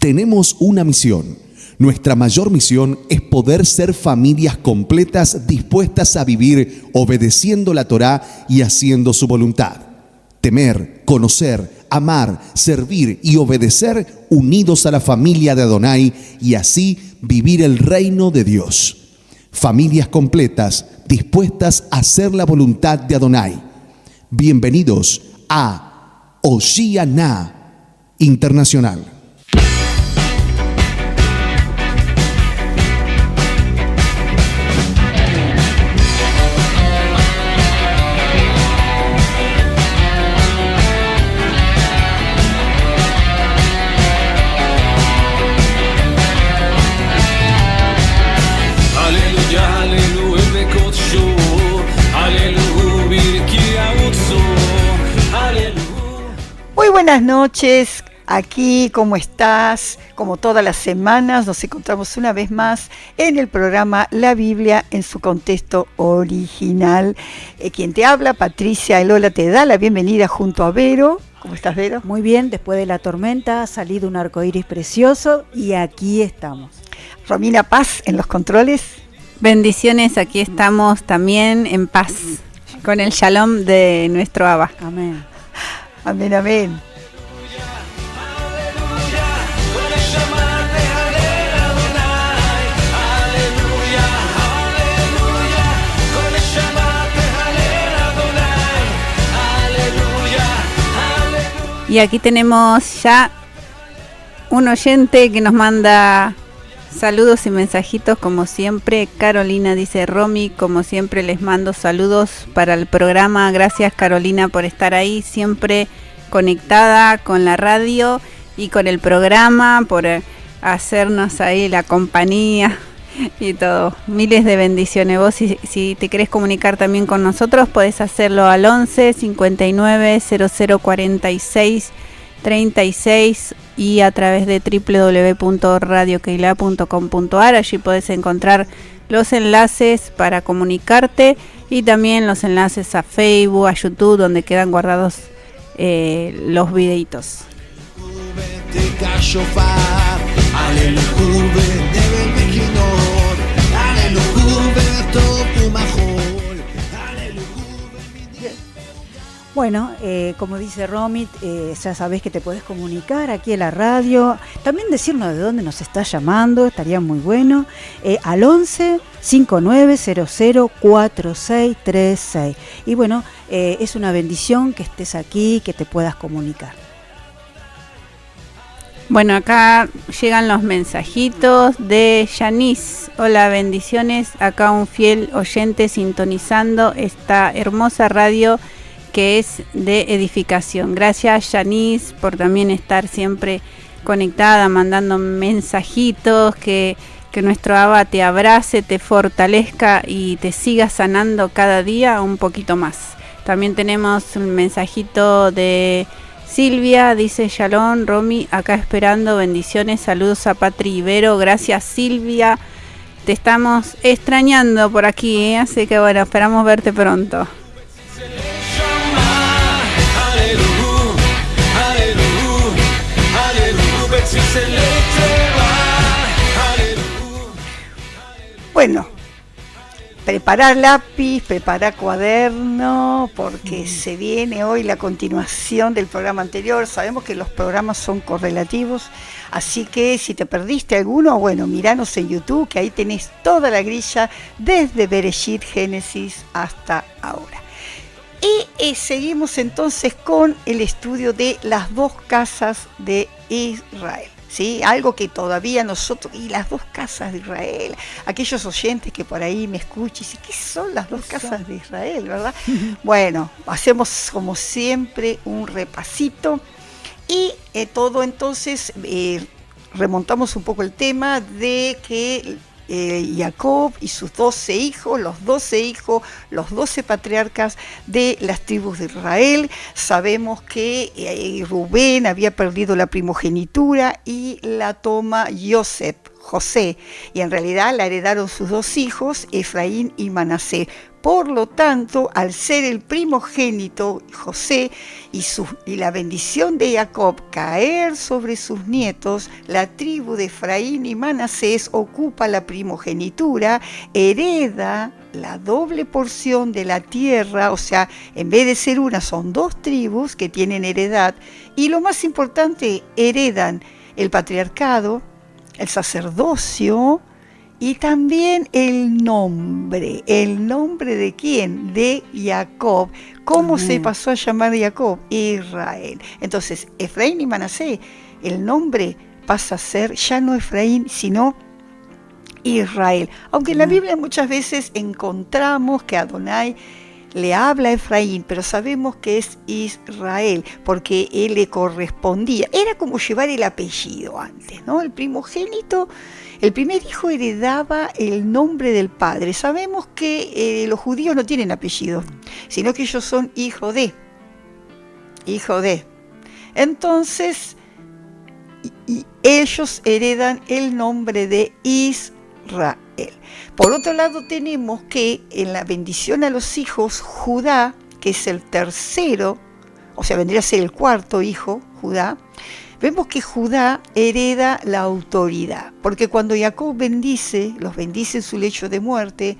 Tenemos una misión. Nuestra mayor misión es poder ser familias completas dispuestas a vivir obedeciendo la Torá y haciendo su voluntad. Temer, conocer, amar, servir y obedecer unidos a la familia de Adonai y así vivir el reino de Dios. Familias completas dispuestas a hacer la voluntad de Adonai. Bienvenidos a Oshiana Internacional. Muy buenas noches, aquí, ¿cómo estás? Como todas las semanas nos encontramos una vez más en el programa La Biblia en su contexto original. Quien te habla, Patricia Elola, te da la bienvenida junto a Vero. ¿Cómo estás, Vero? Muy bien, después de la tormenta ha salido un arcoíris precioso y aquí estamos. Romina Paz en los controles. Bendiciones, aquí estamos también en paz, con el shalom de nuestro Abba. Amén. Amén, amén. Y aquí tenemos ya un oyente que nos manda saludos y mensajitos como siempre. Carolina dice: Romy, como siempre les mando saludos para el programa. Gracias, Carolina, por estar ahí siempre conectada con la radio y con el programa, por hacernos ahí la compañía y todo. Miles de bendiciones. Vos si te querés comunicar también con nosotros, podés hacerlo al 11 59 00 46 36 y a través de www.radiokeila.com.ar. Allí podés encontrar los enlaces para comunicarte y también los enlaces a Facebook, a YouTube, donde quedan guardados los videitos. Bueno, como dice Romy, ya sabés que te podés comunicar aquí en la radio. También decirnos de dónde nos estás llamando, estaría muy bueno. Al 11 59 00 4636. Y bueno, es una bendición que estés aquí, que te puedas comunicar. Bueno, acá llegan los mensajitos de Yanis. Hola, bendiciones. Acá un fiel oyente sintonizando esta hermosa radio que es de edificación. Gracias, Yanis, por también estar siempre conectada, mandando mensajitos, que nuestro Abba te abrace, te fortalezca y te siga sanando cada día un poquito más. También tenemos un mensajito de Silvia, dice: Shalom, Romy, acá esperando, bendiciones, saludos a Patri Ibero. Gracias, Silvia, te estamos extrañando por aquí, así que bueno, esperamos verte pronto. Bueno, preparar lápiz, preparar cuaderno, porque se viene hoy la continuación del programa anterior. Sabemos que los programas son correlativos, así que si te perdiste alguno, bueno, miranos en YouTube, que ahí tenés toda la grilla desde Bereshit, Génesis hasta ahora. Y seguimos entonces con el estudio de las dos casas de Israel. ¿Sí? Algo que todavía nosotros, y las dos casas de Israel, aquellos oyentes que por ahí me escuchan y dicen: ¿qué son las dos casas de Israel? ¿Verdad? Bueno, hacemos como siempre un repasito y todo entonces remontamos un poco el tema de que Jacob y sus 12 hijos, los 12 patriarcas de las tribus de Israel. Sabemos que Rubén había perdido la primogenitura y la toma José, y en realidad la heredaron sus dos hijos, Efraín y Manasés. Por lo tanto, al ser el primogénito, José, y la bendición de Jacob caer sobre sus nietos, la tribu de Efraín y Manasés ocupa la primogenitura, hereda la doble porción de la tierra, o sea, en vez de ser una, son dos tribus que tienen heredad, y lo más importante, heredan el patriarcado, el sacerdocio, y también el nombre de quién, de Jacob. ¿Cómo se pasó a llamar Jacob? Israel. Entonces, Efraín y Manasés, el nombre pasa a ser ya no Efraín, sino Israel. Aunque en la Biblia muchas veces encontramos que Adonai le habla a Efraín, pero sabemos que es Israel, porque él le correspondía. Era como llevar el apellido antes, ¿no? El primogénito, el primer hijo heredaba el nombre del padre. Sabemos que los judíos no tienen apellido, sino que ellos son hijo de. Entonces, y ellos heredan el nombre de Israel. Por otro lado, tenemos que en la bendición a los hijos, Judá, que es el tercero, o sea, vendría a ser el cuarto hijo, Judá, vemos que Judá hereda la autoridad, porque cuando Jacob los bendice en su lecho de muerte,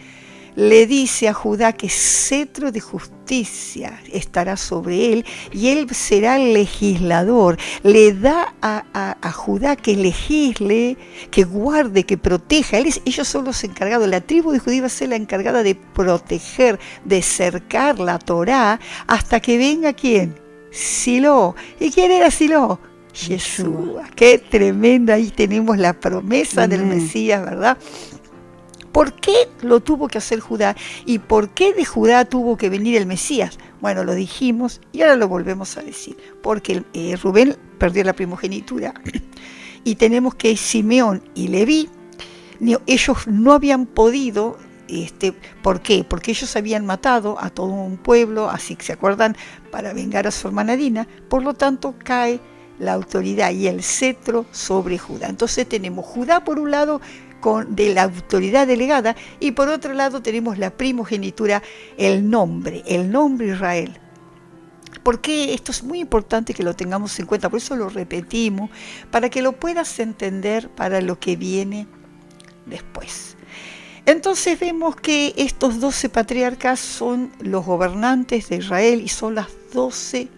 le dice a Judá que cetro de justicia estará sobre él y él será el legislador. Le da a Judá que legisle, que guarde, que proteja. Ellos son los encargados. La tribu de Judá va a ser la encargada de proteger, de cercar la Torá hasta que venga ¿quién? Silo. ¿Y quién era Silo? Yeshua. Qué tremenda. Ahí tenemos la promesa del Mesías, ¿verdad? ¿Por qué lo tuvo que hacer Judá? ¿Y por qué de Judá tuvo que venir el Mesías? Bueno, lo dijimos y ahora lo volvemos a decir. Porque Rubén perdió la primogenitura. Y tenemos que Simeón y Leví, ellos no habían podido. ¿Por qué? Porque ellos habían matado a todo un pueblo, así que se acuerdan, para vengar a su hermana Dina. Por lo tanto, cae la autoridad y el cetro sobre Judá. Entonces tenemos Judá por un lado, de la autoridad delegada, y por otro lado tenemos la primogenitura, el nombre Israel. Porque esto es muy importante que lo tengamos en cuenta, por eso lo repetimos, para que lo puedas entender para lo que viene después. Entonces vemos que estos 12 patriarcas son los gobernantes de Israel y son las 12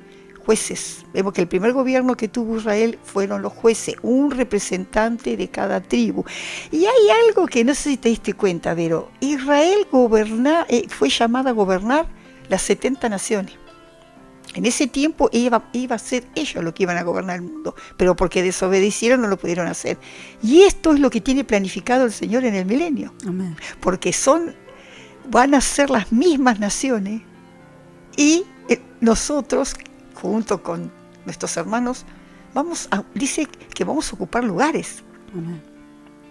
jueces. Vemos que el primer gobierno que tuvo Israel fueron los jueces, un representante de cada tribu. Y hay algo que no sé si te diste cuenta, Vero. Israel fue llamada a gobernar las 70 naciones. En ese tiempo iba a ser ellos los que iban a gobernar el mundo, pero porque desobedecieron no lo pudieron hacer. Y esto es lo que tiene planificado el Señor en el milenio. Amén. Porque van a ser las mismas naciones y nosotros, junto con nuestros hermanos, dice que vamos a ocupar lugares. Amén.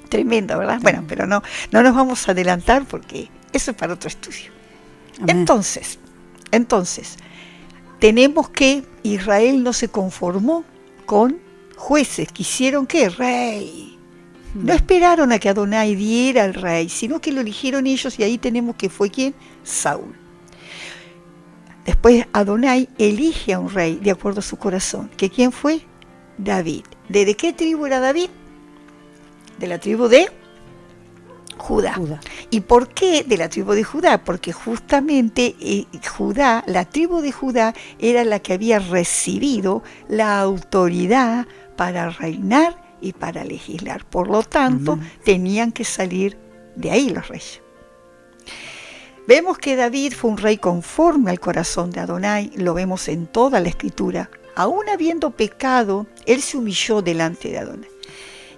Tremendo, ¿verdad? Amén. Bueno, pero no nos vamos a adelantar porque eso es para otro estudio. Amén. Entonces, tenemos que Israel no se conformó con jueces, quisieron que rey. No esperaron a que Adonai diera al rey, sino que lo eligieron ellos y ahí tenemos que fue ¿quién? Saúl. Después Adonai elige a un rey de acuerdo a su corazón. ¿Que quién fue? David. ¿De qué tribu era David? De la tribu de Judá. ¿Y por qué de la tribu de Judá? Porque justamente la tribu de Judá era la que había recibido la autoridad para reinar y para legislar. Por lo tanto, tenían que salir de ahí los reyes. Vemos que David fue un rey conforme al corazón de Adonai, lo vemos en toda la escritura. Aún habiendo pecado, él se humilló delante de Adonai.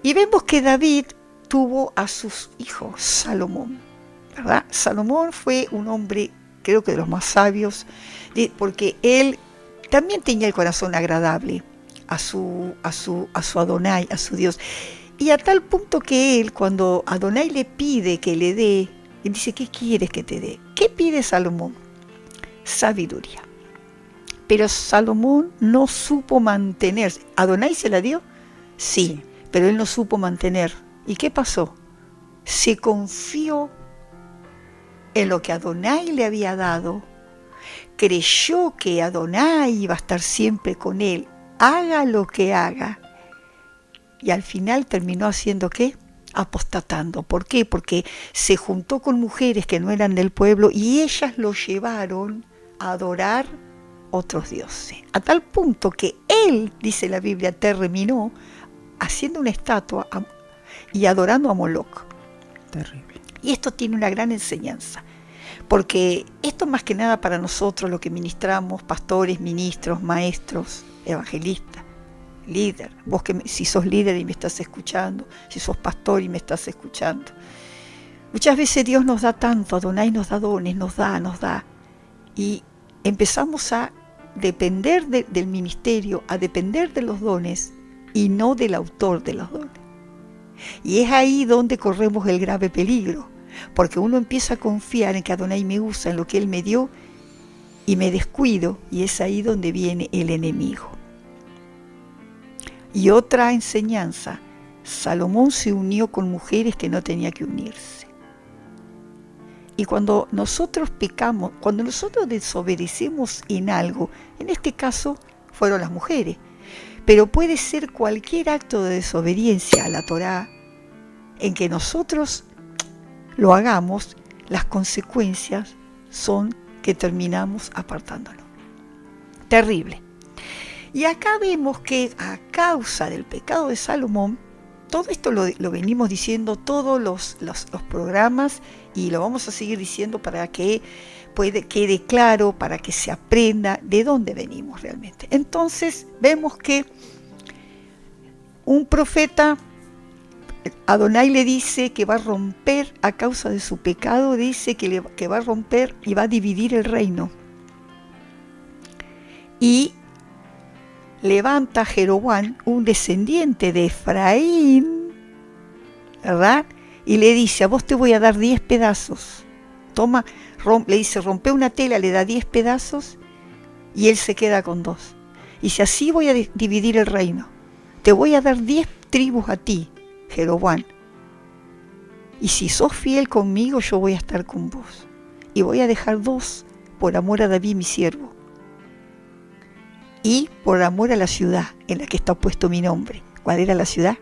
Y vemos que David tuvo a sus hijos, Salomón, ¿verdad? Salomón fue un hombre, creo que de los más sabios, porque él también tenía el corazón agradable a su Adonai, a su Dios. Y a tal punto que él, cuando Adonai le pide que le dé, él dice, ¿qué quieres que te dé? ¿Qué pide Salomón? Sabiduría. Pero Salomón no supo mantenerse. ¿Adonai se la dio? Sí, pero él no supo mantener. ¿Y qué pasó? Se confió en lo que Adonai le había dado, creyó que Adonai iba a estar siempre con él, haga lo que haga, y al final terminó haciendo ¿qué? Apostatando. ¿Por qué? Porque se juntó con mujeres que no eran del pueblo y ellas lo llevaron a adorar otros dioses, a tal punto que él, dice la Biblia, terminó haciendo una estatua y adorando a Moloch. Terrible. Y esto tiene una gran enseñanza, porque esto más que nada para nosotros, lo que ministramos, pastores, ministros, maestros, evangelistas, líder, vos que si sos líder y me estás escuchando, si sos pastor y me estás escuchando, muchas veces Dios nos da tanto, Adonai nos da dones, nos da, y empezamos a depender del ministerio, a depender de los dones y no del autor de los dones. Y es ahí donde corremos el grave peligro, porque uno empieza a confiar en que Adonai me usa, en lo que Él me dio, y me descuido, y es ahí donde viene el enemigo. Y otra enseñanza, Salomón se unió con mujeres que no tenía que unirse. Y cuando nosotros pecamos, cuando nosotros desobedecemos en algo, en este caso fueron las mujeres, pero puede ser cualquier acto de desobediencia a la Torá, en que nosotros lo hagamos, las consecuencias son que terminamos apartándonos. Terrible. Y acá vemos que a causa del pecado de Salomón, todo esto lo venimos diciendo todos los programas, y lo vamos a seguir diciendo para que quede claro, para que se aprenda de dónde venimos realmente. Entonces vemos que un profeta, Adonai le dice que va a romper a causa de su pecado, dice que va a romper y va a dividir el reino. Y levanta a Jeroboam, un descendiente de Efraín, ¿verdad? Y le dice, a vos te voy a dar 10 pedazos. Toma, le dice, rompe una tela, le da 10 pedazos y él se queda con 2. Y dice, así voy a dividir el reino. Te voy a dar 10 tribus a ti, Jeroboam. Y si sos fiel conmigo, yo voy a estar con vos. Y voy a dejar 2 por amor a David, mi siervo. Y por amor a la ciudad en la que está puesto mi nombre. ¿Cuál era la ciudad?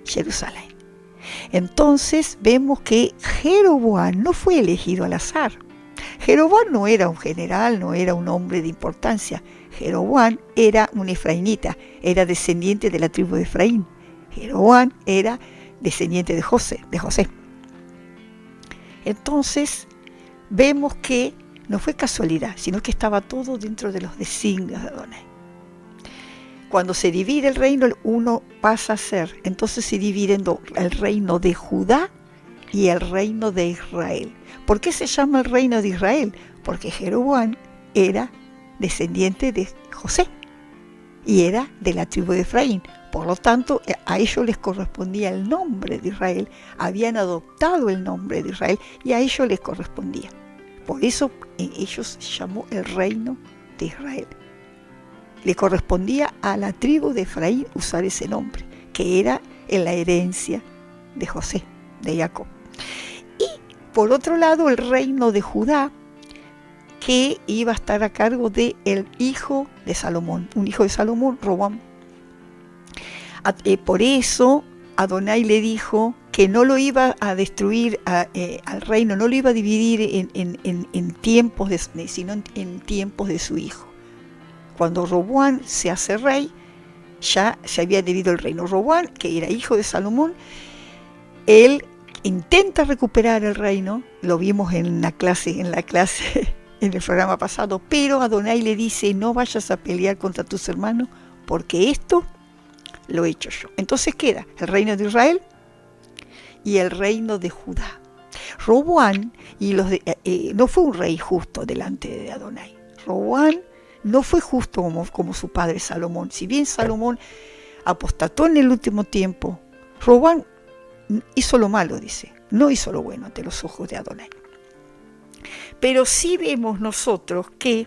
Jerusalén. Entonces vemos que Jeroboam no fue elegido al azar. Jeroboam no era un general, no era un hombre de importancia. Jeroboam era un efraínita, era descendiente de la tribu de Efraín. Jeroboam era descendiente de José. Entonces vemos que no fue casualidad, sino que estaba todo dentro de los designios de Adonai. Cuando se divide el reino, uno pasa a ser, entonces se divide en el reino de Judá y el reino de Israel. ¿Por qué se llama el reino de Israel? Porque Jeroboam era descendiente de José y era de la tribu de Efraín. Por lo tanto, a ellos les correspondía el nombre de Israel, habían adoptado el nombre de Israel y a ellos les correspondía. Por eso ellos se llamó el reino de Israel. Le correspondía a la tribu de Efraín usar ese nombre, que era en la herencia de José, de Jacob. Y por otro lado, el reino de Judá, que iba a estar a cargo del hijo de Salomón, un hijo de Salomón, Roboam. Por eso Adonai le dijo que no lo iba a destruir al reino, no lo iba a dividir en tiempos, sino en tiempos de su hijo. Cuando Roboam se hace rey, ya se había dividido el reino. Roboam, que era hijo de Salomón, él intenta recuperar el reino, lo vimos en la clase en el programa pasado, pero Adonai le dice, no vayas a pelear contra tus hermanos, porque esto lo he hecho yo. Entonces queda el reino de Israel y el reino de Judá. Roboam no fue un rey justo delante de Adonai. Roboam no fue justo como su padre Salomón. Si bien Salomón apostató en el último tiempo, Roboam hizo lo malo, dice, no hizo lo bueno ante los ojos de Adonai. Pero sí vemos nosotros que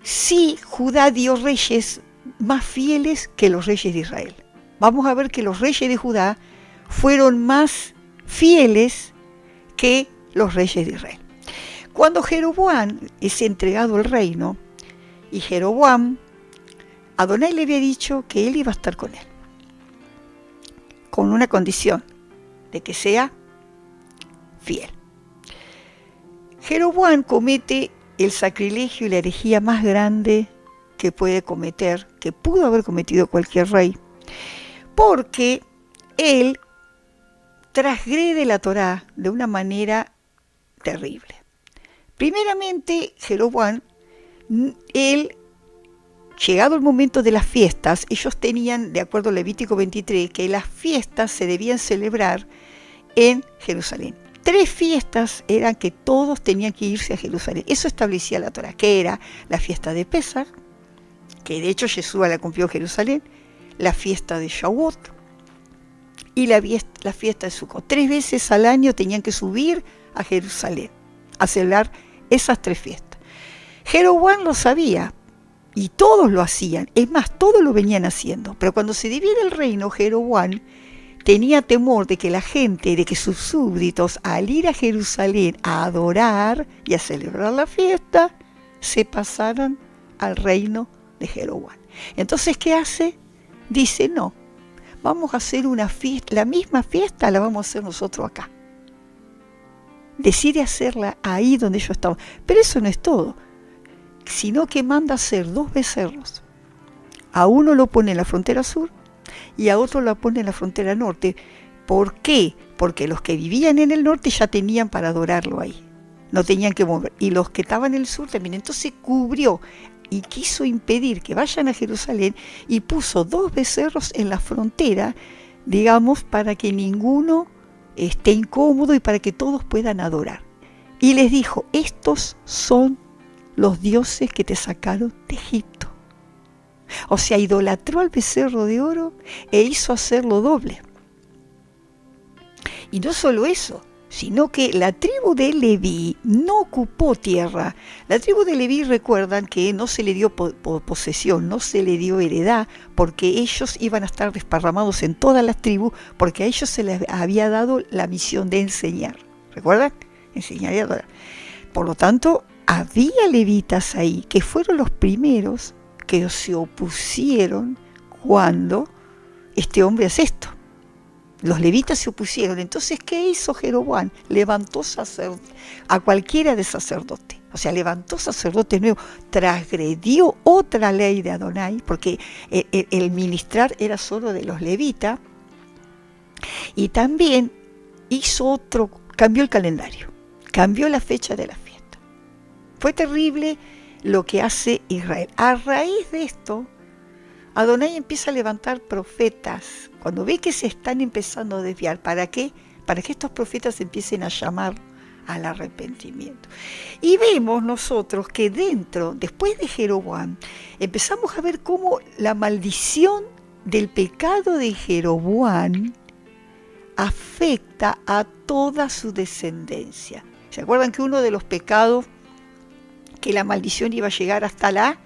sí, Judá dio reyes más fieles que los reyes de Israel. Vamos a ver que los reyes de Judá fueron más fieles que los reyes de Israel. Cuando Jeroboam es entregado el reino, y Jeroboam, Adonai le había dicho que él iba a estar con él, con una condición, de que sea fiel. Jeroboam comete el sacrilegio y la herejía más grande que puede cometer, que pudo haber cometido cualquier rey, porque él transgrede la Torá de una manera terrible. Primeramente, Jeroboam, él, llegado el momento de las fiestas, ellos tenían, de acuerdo a Levítico 23, que las fiestas se debían celebrar en Jerusalén. 3 fiestas eran que todos tenían que irse a Jerusalén. Eso establecía la Torá, que era la fiesta de Pesach, que de hecho Yeshua la cumplió en Jerusalén, la fiesta de Shavuot y la fiesta de Sukkot. 3 veces al año tenían que subir a Jerusalén a celebrar esas 3 fiestas. Jeroboam lo sabía y todos lo hacían, es más, todos lo venían haciendo, pero cuando se divide el reino, Jeroboam tenía temor de que la gente, de que sus súbditos, al ir a Jerusalén a adorar y a celebrar la fiesta, se pasaran al reino de Jeroboam. Entonces, ¿qué hace? Dice, no, vamos a hacer una fiesta, la misma fiesta la vamos a hacer nosotros acá. Decide hacerla ahí donde ellos estaban. Pero eso no es todo, sino que manda hacer 2 becerros. A uno lo pone en la frontera sur y a otro lo pone en la frontera norte. ¿Por qué? Porque los que vivían en el norte ya tenían para adorarlo ahí, no tenían que mover, y los que estaban en el sur también. Entonces cubrió y quiso impedir que vayan a Jerusalén y puso 2 becerros en la frontera, digamos, para que ninguno esté incómodo y para que todos puedan adorar. Y les dijo, estos son los dioses que te sacaron de Egipto. O sea, idolatró al becerro de oro e hizo hacerlo doble. Y no solo eso, sino que la tribu de Leví no ocupó tierra. La tribu de Leví, recuerdan que no se le dio posesión, no se le dio heredad, porque ellos iban a estar desparramados en todas las tribus, porque a ellos se les había dado la misión de enseñar. ¿Recuerdan? Enseñar y adorar. Por lo tanto, había levitas ahí, que fueron los primeros que se opusieron cuando este hombre hace esto. Los levitas se opusieron. Entonces, ¿qué hizo Jeroboam? Levantó a cualquiera de sacerdote. O sea, levantó sacerdotes nuevos, transgredió otra ley de Adonai, porque el ministrar era solo de los levitas, y también cambió el calendario, cambió la fecha de la fiesta. Fue terrible lo que hace Israel. A raíz de esto, Adonai empieza a levantar profetas, cuando ve que se están empezando a desviar. ¿Para qué? Para que estos profetas empiecen a llamar al arrepentimiento. Y vemos nosotros que después de Jeroboam, empezamos a ver cómo la maldición del pecado de Jeroboam afecta a toda su descendencia. ¿Se acuerdan que uno de los pecados, que la maldición iba a llegar hasta la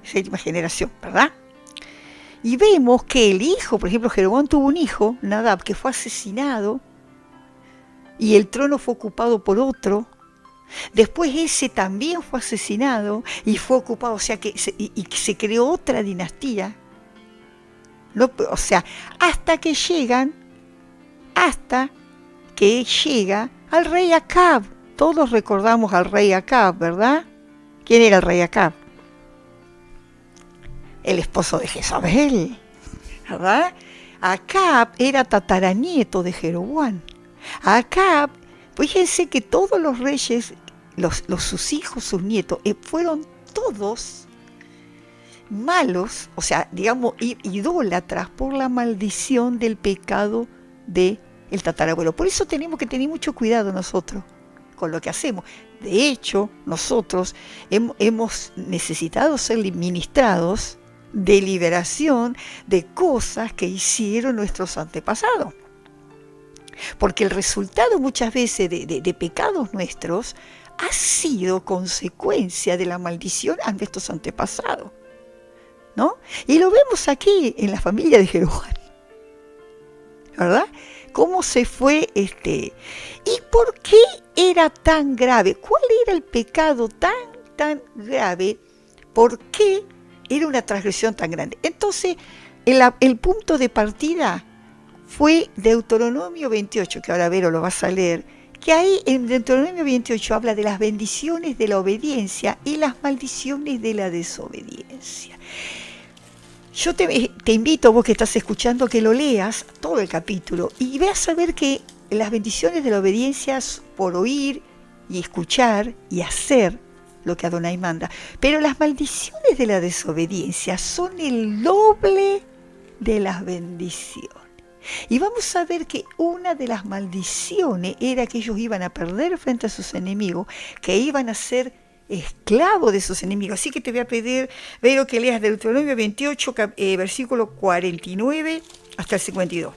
7ª generación, ¿verdad? Y vemos que el hijo, por ejemplo, Jeroboam tuvo un hijo, Nadab, que fue asesinado, y el trono fue ocupado por otro. Después ese también fue asesinado y fue ocupado, o sea que se creó otra dinastía. No, o sea, hasta que llega al rey Acab. Todos recordamos al rey Acab, ¿verdad? ¿Quién era el rey Acab? El esposo de Jezabel, ¿verdad? Acab era tataranieto de Jeroboam. Acab, fíjense que todos los reyes, sus hijos, sus nietos, fueron todos malos, o sea, digamos, idólatras por la maldición del pecado del tatarabuelo. Por eso tenemos que tener mucho cuidado nosotros con lo que hacemos. De hecho, nosotros hemos necesitado ser ministrados de liberación de cosas que hicieron nuestros antepasados. Porque el resultado muchas veces de pecados nuestros ha sido consecuencia de la maldición a nuestros antepasados, ¿no? Y lo vemos aquí en la familia de Jeroboam. ¿verdad? ¿Cómo se fue ¿Y por qué era tan grave? ¿Cuál era el pecado tan grave? ¿Por qué era una transgresión tan grande? Entonces, el punto de partida fue Deuteronomio 28, que ahora Vero lo vas a leer, que ahí en Deuteronomio 28 habla de las bendiciones de la obediencia y las maldiciones de la desobediencia. Yo te invito, vos que estás escuchando, que lo leas todo el capítulo y veas a ver que las bendiciones de la obediencia es por oír y escuchar y hacer lo que Adonai manda, pero las maldiciones de la desobediencia son el doble de las bendiciones. Y vamos a ver que una de las maldiciones era que ellos iban a perder frente a sus enemigos, que iban a ser esclavos de sus enemigos. Así que te voy a pedir, Vero, que leas Deuteronomio 28, versículo 49 hasta el 52.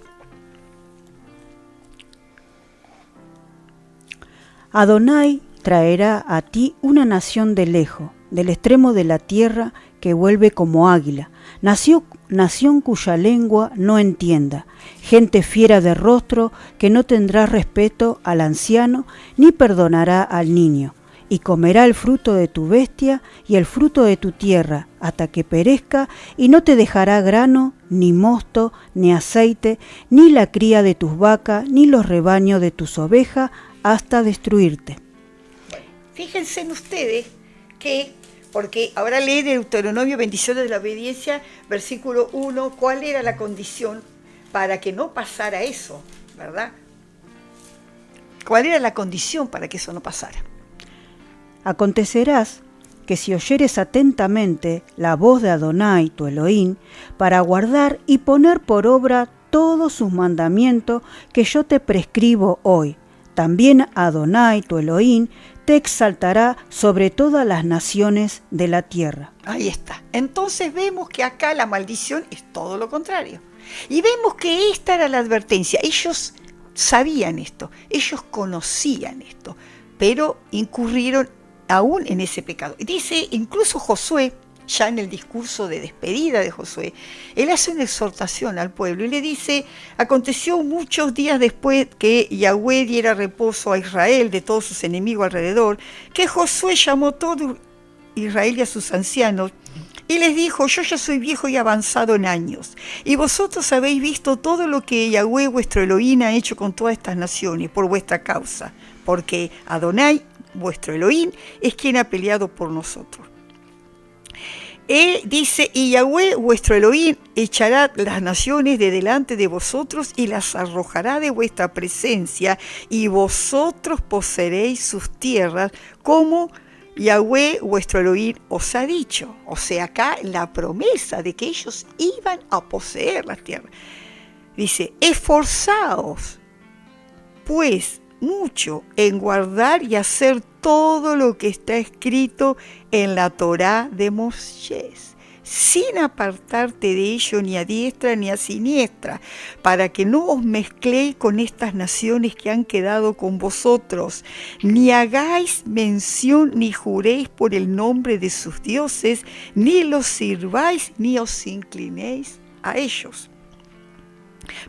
Adonai traerá a ti una nación de lejos, del extremo de la tierra, que vuelve como águila, nación cuya lengua no entienda, gente fiera de rostro, que no tendrá respeto al anciano, ni perdonará al niño, y comerá el fruto de tu bestia y el fruto de tu tierra, hasta que perezca, y no te dejará grano, ni mosto, ni aceite, ni la cría de tus vacas, ni los rebaños de tus ovejas, hasta destruirte. Fíjense en ustedes que, porque ahora lee Deuteronomio, bendiciones de la obediencia, versículo 1, cuál era la condición para que no pasara eso, ¿verdad? ¿Cuál era la condición para que eso no pasara? Acontecerás que si oyeres atentamente la voz de Adonai, tu Elohim, para guardar y poner por obra todos sus mandamientos que yo te prescribo hoy, también Adonai, tu Elohim, te exaltará sobre todas las naciones de la tierra. Ahí está. Entonces vemos que acá la maldición es todo lo contrario. Y vemos que esta era la advertencia. Ellos sabían esto, ellos conocían esto, pero incurrieron aún en ese pecado. Dice incluso Josué, ya en el discurso de despedida de Josué, él hace una exhortación al pueblo y le dice: aconteció muchos días después que Yahweh diera reposo a Israel de todos sus enemigos alrededor, que Josué llamó a todo Israel y a sus ancianos y les dijo: yo ya soy viejo y avanzado en años, y vosotros habéis visto todo lo que Yahweh vuestro Elohim ha hecho con todas estas naciones por vuestra causa, porque Adonai vuestro Elohim es quien ha peleado por nosotros. Él dice: y Yahweh vuestro Elohim echará las naciones de delante de vosotros y las arrojará de vuestra presencia, y vosotros poseeréis sus tierras como Yahweh vuestro Elohim os ha dicho. O sea, acá la promesa de que ellos iban a poseer las tierras. Dice: esforzaos pues mucho en guardar y hacer todo lo que está escrito en la Torá de Moisés, sin apartarte de ello ni a diestra ni a siniestra, para que no os mezcléis con estas naciones que han quedado con vosotros, ni hagáis mención ni juréis por el nombre de sus dioses, ni los sirváis ni os inclinéis a ellos,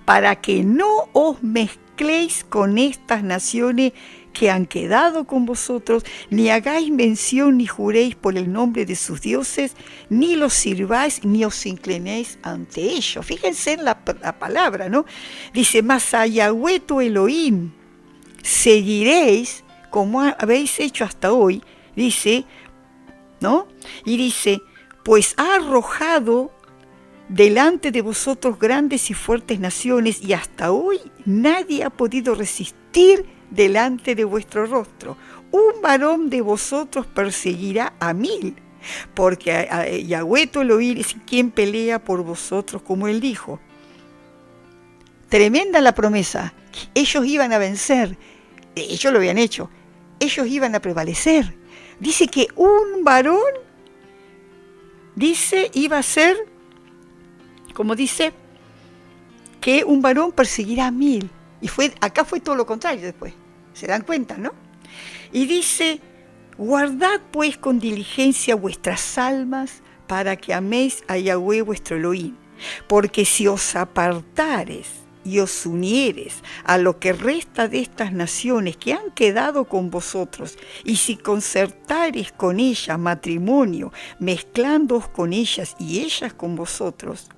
para que no os mezcléis con estas naciones que han quedado con vosotros, ni hagáis mención ni juréis por el nombre de sus dioses, ni los sirváis ni os inclinéis ante ellos. Fíjense en la palabra, ¿no? Dice: mas a Yahweh tu Elohim seguiréis como habéis hecho hasta hoy, dice, ¿no? Y dice: pues ha arrojado delante de vosotros grandes y fuertes naciones, y hasta hoy nadie ha podido resistir delante de vuestro rostro. Un varón de vosotros perseguirá a 1000, porque a Yahweh tu Elohim es quien pelea por vosotros, como él dijo. Tremenda la promesa. Ellos iban a vencer. Ellos lo habían hecho. Ellos iban a prevalecer. Dice que un varón, dice, iba a ser, como dice, que un varón perseguirá a 1000. Y acá fue todo lo contrario después. ¿Se dan cuenta, no? Y dice: guardad pues con diligencia vuestras almas, para que améis a Yahweh vuestro Elohim, porque si os apartares y os unieres a lo que resta de estas naciones que han quedado con vosotros, y si concertares con ellas matrimonio, mezclándoos con ellas y ellas con vosotros,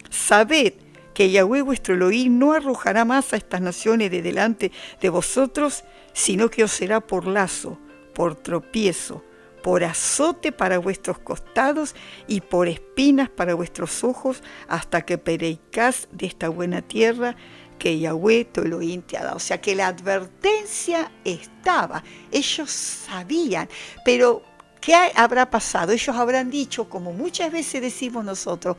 sabed que Yahweh vuestro Elohim no arrojará más a estas naciones de delante de vosotros, sino que os será por lazo, por tropiezo, por azote para vuestros costados y por espinas para vuestros ojos, hasta que perezcáis de esta buena tierra que Yahweh tu Elohim te ha dado. O sea que la advertencia estaba, ellos sabían, pero ¿qué habrá pasado? Ellos habrán dicho, como muchas veces decimos nosotros,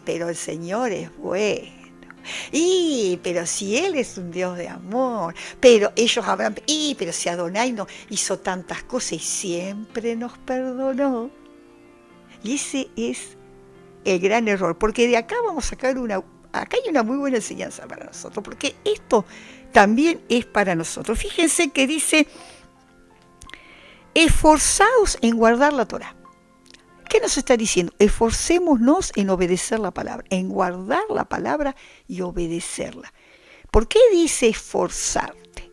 pero el Señor es bueno. Pero si Él es un Dios de amor, pero ellos habrán, pero si Adonai no hizo tantas cosas y siempre nos perdonó. Y ese es el gran error, porque de acá vamos a sacar acá hay una muy buena enseñanza para nosotros, porque esto también es para nosotros. Fíjense que dice, esforzaos en guardar la Torá. ¿Qué nos está diciendo? Esforcémonos en obedecer la palabra, en guardar la palabra y obedecerla. ¿Por qué dice esforzarte?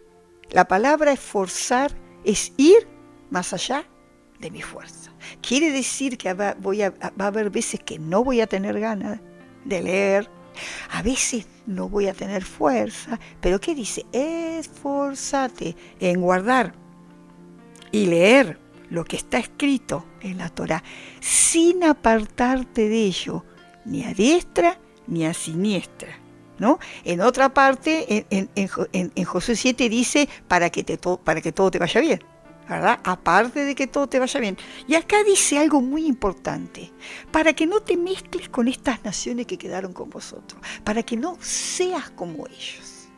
La palabra esforzar es ir más allá de mi fuerza. Quiere decir que va a haber veces que no voy a tener ganas de leer, a veces no voy a tener fuerza, pero ¿qué dice? Esforzate en guardar y leer lo que está escrito en la Torá, sin apartarte de ello, ni a diestra ni a siniestra, ¿no? En otra parte, en Josué 7 dice, para que todo te vaya bien, ¿verdad? Aparte de que todo te vaya bien. Y acá dice algo muy importante, para que no te mezcles con estas naciones que quedaron con vosotros, para que no seas como ellos.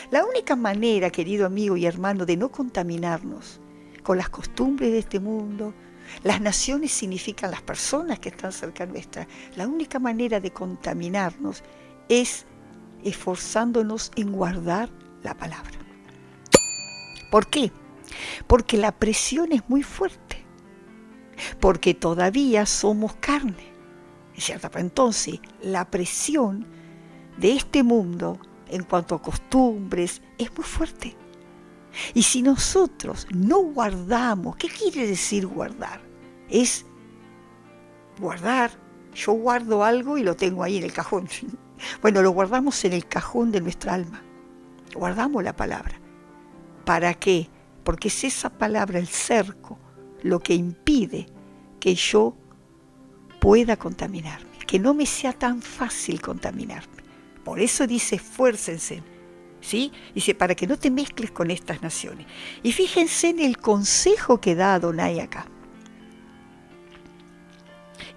La única manera, querido amigo y hermano, de no contaminarnos con las costumbres de este mundo, las naciones significan las personas que están cerca nuestra, la única manera de contaminarnos es esforzándonos en guardar la palabra. ¿Por qué? Porque la presión es muy fuerte, porque todavía somos carne, ¿cierto? Entonces, la presión de este mundo en cuanto a costumbres es muy fuerte. Y si nosotros no guardamos, ¿qué quiere decir guardar? Es guardar, yo guardo algo y lo tengo ahí en el cajón. Bueno, lo guardamos en el cajón de nuestra alma. Guardamos la palabra. ¿Para qué? Porque es esa palabra, el cerco, lo que impide que yo pueda contaminarme, que no me sea tan fácil contaminarme. Por eso dice, esfuércense, ¿sí? Dice, para que no te mezcles con estas naciones. Y fíjense en el consejo que da Adonai acá.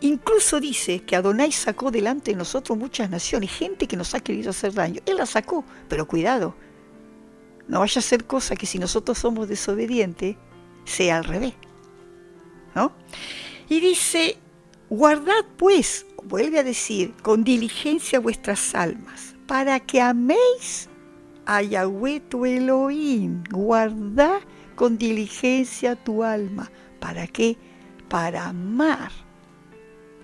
Incluso dice que Adonai sacó delante de nosotros muchas naciones, gente que nos ha querido hacer daño. Él la sacó, pero cuidado, no vaya a ser cosa que si nosotros somos desobedientes, sea al revés, ¿no? Y dice, guardad pues, vuelve a decir, con diligencia vuestras almas, para que améis a Yahweh tu Elohim. Guarda con diligencia tu alma. ¿Para qué? Para amar.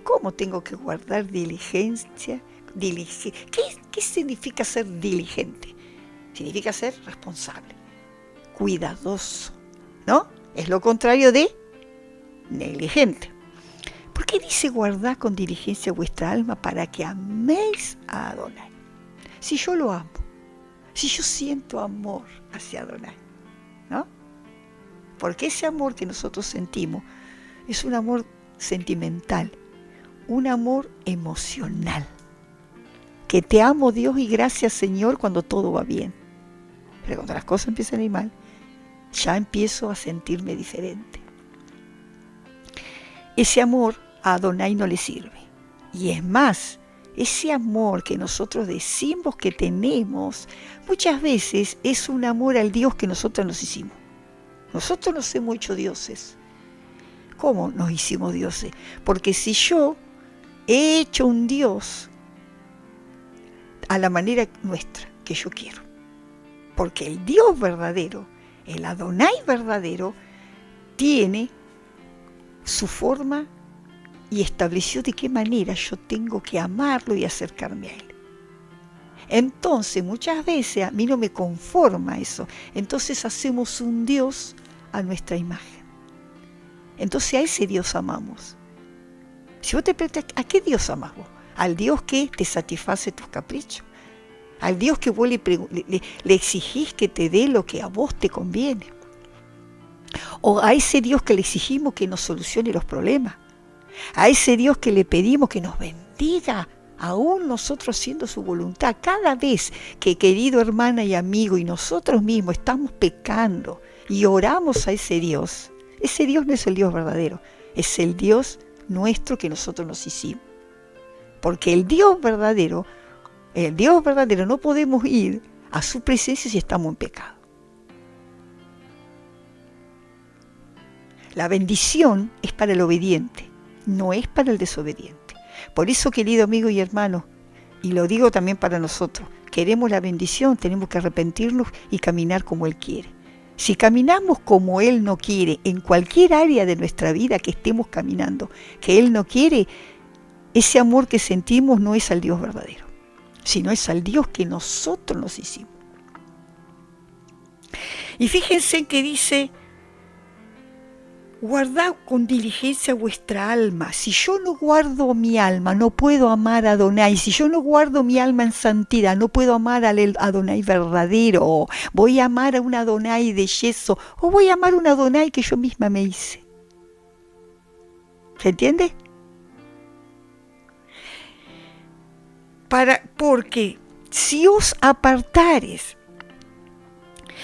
¿Cómo tengo que guardar diligencia? ¿Qué significa ser diligente? Significa ser responsable, cuidadoso, ¿no? Es lo contrario de negligente. ¿Por qué dice guardar con diligencia vuestra alma para que améis a Adonai? Si yo lo amo, si yo siento amor hacia Adonai, ¿no? Porque ese amor que nosotros sentimos es un amor sentimental, un amor emocional. Que te amo, Dios, y gracias, Señor, cuando todo va bien. Pero cuando las cosas empiezan a ir mal, ya empiezo a sentirme diferente. Ese amor a Adonai no le sirve. Y es más, ese amor que nosotros decimos que tenemos, muchas veces es un amor al Dios que nosotros nos hicimos. Nosotros nos hemos hecho dioses. ¿Cómo nos hicimos dioses? Porque si yo he hecho un Dios a la manera nuestra, que yo quiero. Porque el Dios verdadero, el Adonai verdadero, tiene su forma y estableció de qué manera yo tengo que amarlo y acercarme a Él. Entonces, muchas veces a mí no me conforma eso. Entonces hacemos un Dios a nuestra imagen. Entonces a ese Dios amamos. Si vos te preguntas, ¿a qué Dios amás vos? Al Dios que te satisface tus caprichos. Al Dios que vos le exigís que te dé lo que a vos te conviene. O a ese Dios que le exigimos que nos solucione los problemas. A ese Dios que le pedimos que nos bendiga, aún nosotros haciendo su voluntad. Cada vez que, querido hermana y amigo, y nosotros mismos estamos pecando y oramos a ese Dios no es el Dios verdadero, es el Dios nuestro que nosotros nos hicimos. Porque el Dios verdadero no podemos ir a su presencia si estamos en pecado. La bendición es para el obediente, no es para el desobediente. Por eso, querido amigo y hermano, y lo digo también para nosotros, queremos la bendición, tenemos que arrepentirnos y caminar como Él quiere. Si caminamos como Él no quiere, en cualquier área de nuestra vida que estemos caminando, que Él no quiere, ese amor que sentimos no es al Dios verdadero, sino es al Dios que nosotros nos hicimos. Y fíjense que dice, guardad con diligencia vuestra alma. Si yo no guardo mi alma, no puedo amar a Adonai. Si yo no guardo mi alma en santidad, no puedo amar al Adonai verdadero. Voy a amar a un Adonai de yeso, o voy a amar a un Adonai que yo misma me hice. ¿Se entiende? Porque si os apartares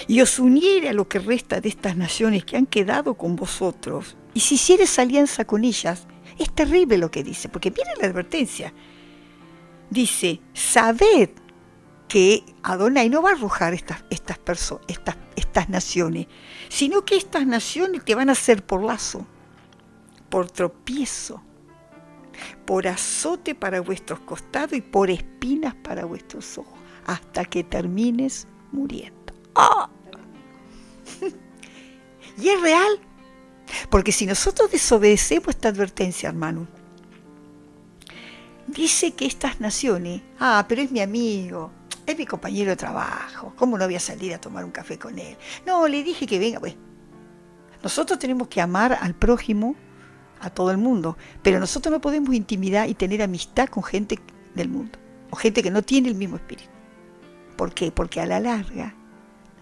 y os uniere a lo que resta de estas naciones que han quedado con vosotros, y si hicieres alianza con ellas, es terrible lo que dice, porque miren la advertencia. Dice, sabed que Adonai no va a arrojar estas naciones, sino que estas naciones te van a hacer por lazo, por tropiezo, por azote para vuestros costados y por espinas para vuestros ojos, hasta que termines muriendo. ¡Oh! Y es real, porque si nosotros desobedecemos esta advertencia, hermano, dice que estas naciones, pero es mi amigo, es mi compañero de trabajo, ¿cómo no voy a salir a tomar un café con él? No, le dije que venga. Pues nosotros tenemos que amar al prójimo, a todo el mundo, pero nosotros no podemos intimidar y tener amistad con gente del mundo, o gente que no tiene el mismo espíritu. ¿Por qué? Porque a la larga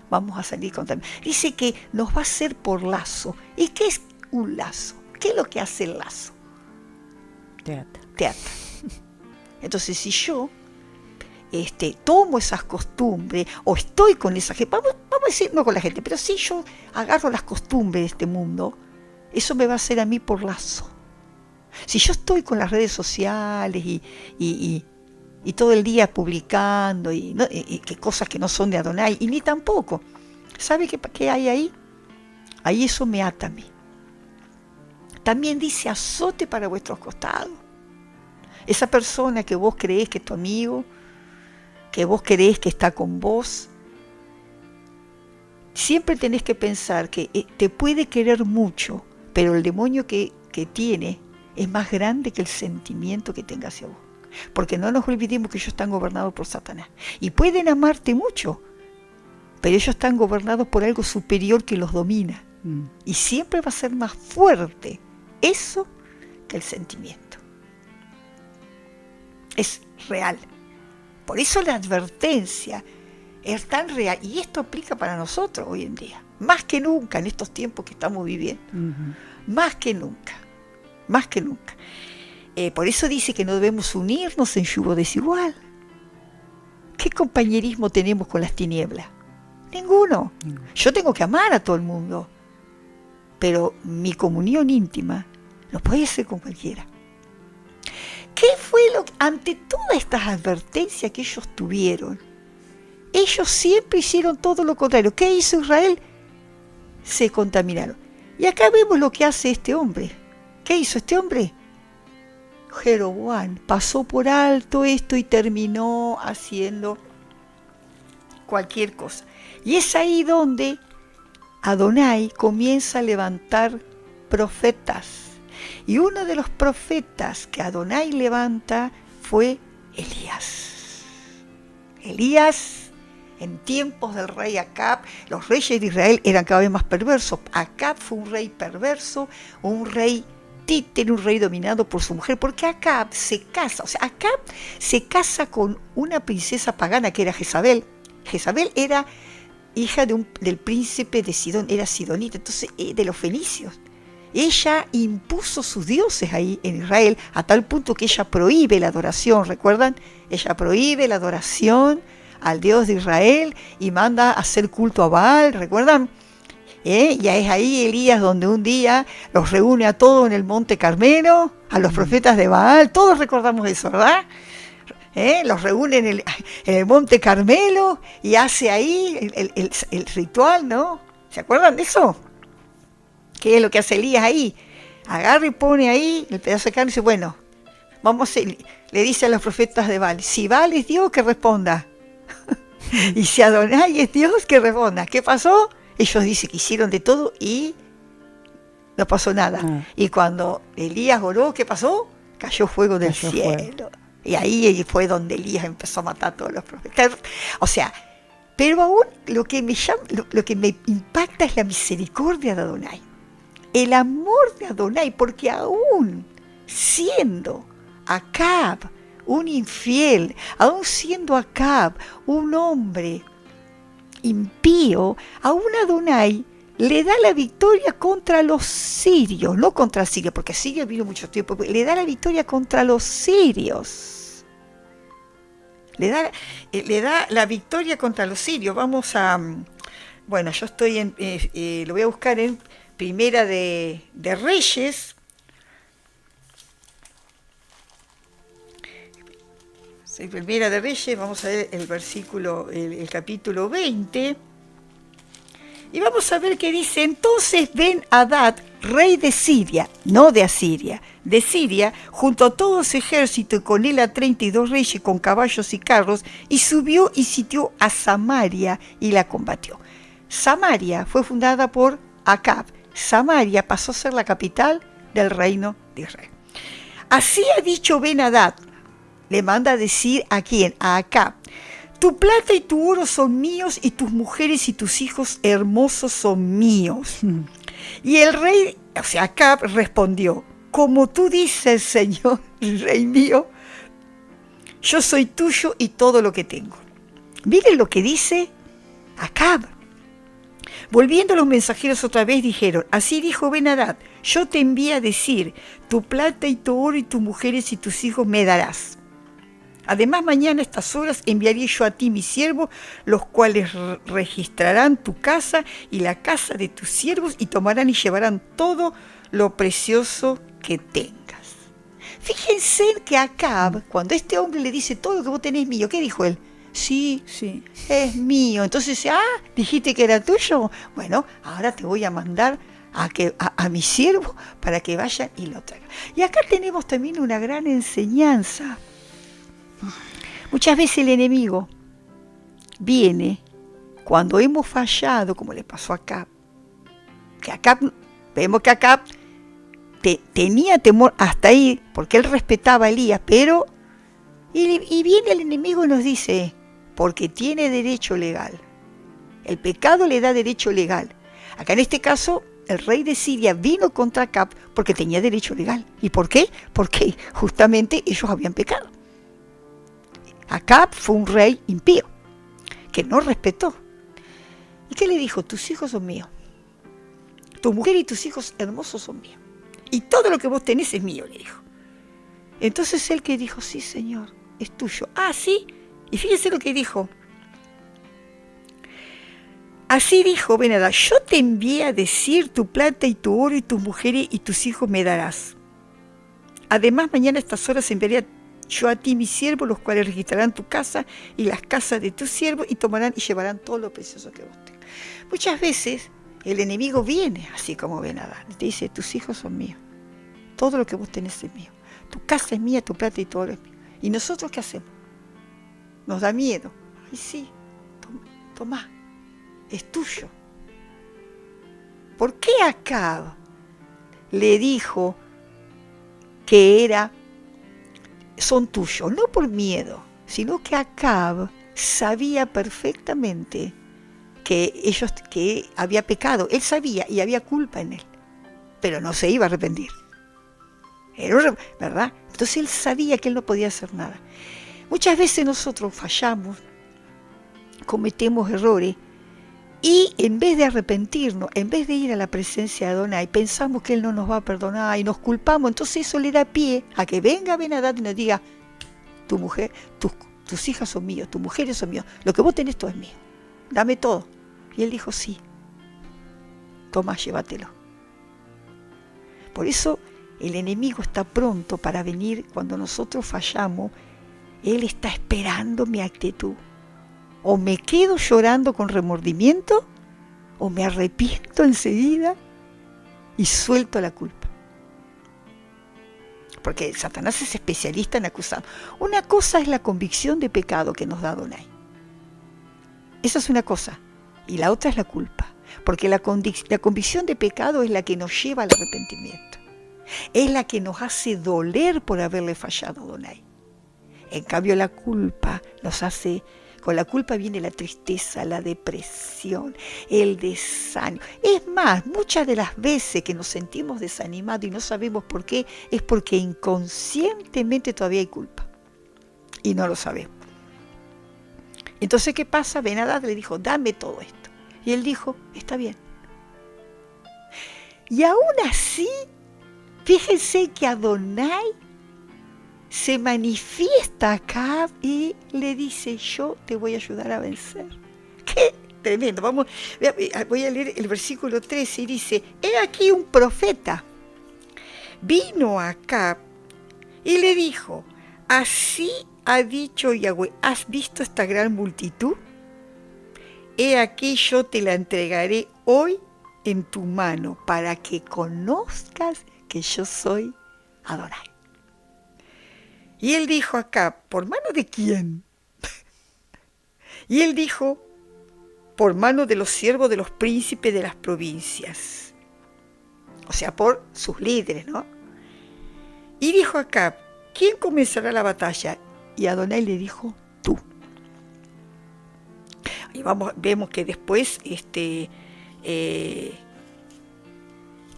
vamos a salir contaminados. Dice que nos va a hacer por lazo. ¿Y qué es un lazo? ¿Qué es lo que hace el lazo? Te ata. Te ata. Entonces, si yo tomo esas costumbres, o estoy con esa gente, vamos a decir, no con la gente, pero si yo agarro las costumbres de este mundo, eso me va a hacer a mí por lazo. Si yo estoy con las redes sociales y todo el día publicando y que cosas que no son de Adonai, y ni tampoco, ¿sabe qué hay ahí? Ahí eso me ata a mí. También dice azote para vuestros costados. Esa persona que vos creés que es tu amigo, que vos creés que está con vos, siempre tenés que pensar que te puede querer mucho, pero el demonio que tiene es más grande que el sentimiento que tenga hacia vos. Porque no nos olvidemos que ellos están gobernados por Satanás. Y pueden amarte mucho, pero ellos están gobernados por algo superior que los domina. Y siempre va a ser más fuerte eso que el sentimiento. Es real. Por eso la advertencia es tan real. Y esto aplica para nosotros hoy en día. Más que nunca en estos tiempos que estamos viviendo. Más que nunca. Más que nunca. Por eso dice que no debemos unirnos en yugo desigual. ¿Qué compañerismo tenemos con las tinieblas? Ninguno. Yo tengo que amar a todo el mundo, pero mi comunión íntima no puede ser con cualquiera. ¿Qué fue ante todas estas advertencias que ellos tuvieron? Ellos siempre hicieron todo lo contrario. ¿Qué hizo Israel? Se contaminaron. Y acá vemos lo que hace este hombre. ¿Qué hizo este hombre? Jeroboam pasó por alto esto y terminó haciendo cualquier cosa. Y es ahí donde Adonai comienza a levantar profetas. Y uno de los profetas que Adonai levanta fue Elías. Elías, en tiempos del rey Acab, los reyes de Israel eran cada vez más perversos. Acab fue un rey perverso, un rey títere, un rey dominado por su mujer, porque Acab se casa, Acab se casa con una princesa pagana que era Jezabel. Jezabel era hija del príncipe de Sidón, era sidonita, entonces de los fenicios. Ella impuso sus dioses ahí en Israel, a tal punto que ella prohíbe la adoración, ¿recuerdan? Ella prohíbe la adoración al Dios de Israel y manda a hacer culto a Baal, ¿recuerdan? Ya es ahí Elías donde un día los reúne a todos en el monte Carmelo, a los profetas de Baal, todos recordamos eso, ¿verdad? Los reúne en el monte Carmelo y hace ahí el ritual, ¿no? ¿Se acuerdan de eso? ¿Qué es lo que hace Elías ahí? Agarra y pone ahí el pedazo de carne y dice, bueno, le dice a los profetas de Baal, si Baal es Dios, que responda. Y si Adonai es Dios, que responda. ¿Qué pasó? Ellos dicen que hicieron de todo y no pasó nada. Y cuando Elías oró, ¿qué pasó? Cayó fuego del cielo. Y ahí fue donde Elías empezó a matar a todos los profetas. Pero aún lo que me impacta es la misericordia de Adonai. El amor de Adonai, porque aún siendo Acab un infiel, aún siendo Acab un hombre impío, aún Adonai le da la victoria contra los sirios, no contra Siria, porque Siria vino mucho tiempo, le da la victoria contra los sirios. Le da la victoria contra los sirios. Vamos a, bueno, yo estoy lo voy a buscar en Primera de Reyes. Primera de Reyes, vamos a ver el versículo, el capítulo 20. Y vamos a ver qué dice. Entonces Ben-Hadad, rey de Siria, no de Asiria, de Siria, junto a todo su ejército y con él a 32 reyes con caballos y carros, y subió y sitió a Samaria y la combatió. Samaria fue fundada por Acab. Samaria pasó a ser la capital del reino de Israel. Así ha dicho Ben-Hadad, le manda a decir ¿a quién? A Acab. Tu plata y tu oro son míos y tus mujeres y tus hijos hermosos son míos. Y el rey, Acab respondió, como tú dices, Señor, rey mío, yo soy tuyo y todo lo que tengo. Miren lo que dice Acab. Volviendo los mensajeros otra vez dijeron, así dijo Ben-Hadad, yo te envié a decir, tu plata y tu oro y tus mujeres y tus hijos me darás. Además, mañana a estas horas enviaré yo a ti mis siervos, los cuales registrarán tu casa y la casa de tus siervos y tomarán y llevarán todo lo precioso que tengas. Fíjense que Acab, cuando este hombre le dice todo lo que vos tenés mío, ¿qué dijo él? Sí, es mío. Entonces dice, dijiste que era tuyo. Bueno, ahora te voy a mandar a mi siervo para que vayan y lo traigan. Y acá tenemos también una gran enseñanza. Muchas veces el enemigo viene cuando hemos fallado, como le pasó a Acab. Vemos que Acab tenía temor hasta ahí, porque él respetaba a Elías, pero y viene el enemigo y nos dice, porque tiene derecho legal. El pecado le da derecho legal. Acá en este caso, el rey de Siria vino contra Acab porque tenía derecho legal. ¿Y por qué? Porque justamente ellos habían pecado. Acab fue un rey impío, que no respetó. ¿Y qué le dijo? Tus hijos son míos. Tu mujer y tus hijos hermosos son míos. Y todo lo que vos tenés es mío, le dijo. Entonces él que dijo, sí, Señor, es tuyo. Sí. Y fíjense lo que dijo. Así dijo Ben-Hadad, yo te envié a decir, tu plata y tu oro y tus mujeres y tus hijos me darás. Además, mañana a estas horas enviaré yo a ti mis siervos, los cuales registrarán tu casa y las casas de tus siervos y tomarán y llevarán todo lo precioso que vos tengas. Muchas veces el enemigo viene así como Ben-Hadad, te dice, tus hijos son míos, todo lo que vos tenés es mío, tu casa es mía, tu plata y todo es mío. ¿Y nosotros qué hacemos? Nos da miedo. Ay, sí, tomá, es tuyo. ¿Por qué Acab le dijo que son tuyos? No por miedo, sino que Acab sabía perfectamente que había pecado. Él sabía y había culpa en él, pero no se iba a arrepentir. ¿Verdad? Entonces él sabía que él no podía hacer nada. Muchas veces nosotros fallamos, cometemos errores, y en vez de arrepentirnos, en vez de ir a la presencia de Adonai, pensamos que él no nos va a perdonar y nos culpamos. Entonces eso le da pie a que venga Ben-Hadad y nos diga: tu mujer, tus hijas son míos, tus mujeres son míos, lo que vos tenés todo es mío, dame todo. Y él dijo: sí, toma, llévatelo. Por eso el enemigo está pronto para venir cuando nosotros fallamos. Él está esperando mi actitud. O me quedo llorando con remordimiento, o me arrepiento enseguida y suelto la culpa. Porque Satanás es especialista en acusar. Una cosa es la convicción de pecado que nos da Adonai. Esa es una cosa. Y la otra es la culpa. Porque la convicción de pecado es la que nos lleva al arrepentimiento. Es la que nos hace doler por haberle fallado a Adonai. En cambio, la culpa nos hace... Con la culpa viene la tristeza, la depresión, el desánimo. Es más, muchas de las veces que nos sentimos desanimados y no sabemos por qué, es porque inconscientemente todavía hay culpa. Y no lo sabemos. Entonces, ¿qué pasa? Ben-Hadad le dijo: dame todo esto. Y él dijo: está bien. Y aún así, fíjense que Adonai se manifiesta acá y le dice: yo te voy a ayudar a vencer. ¡Qué tremendo! Voy a leer el versículo 13 y dice: he aquí un profeta vino acá y le dijo: así ha dicho Yahweh, ¿has visto esta gran multitud? He aquí yo te la entregaré hoy en tu mano para que conozcas que yo soy Adonai. Y él dijo acá: ¿por mano de quién? Y él dijo: por mano de los siervos de los príncipes de las provincias. O sea, por sus líderes, ¿no? Y dijo acá: ¿quién comenzará la batalla? Y Adonai le dijo: tú. Y vemos que después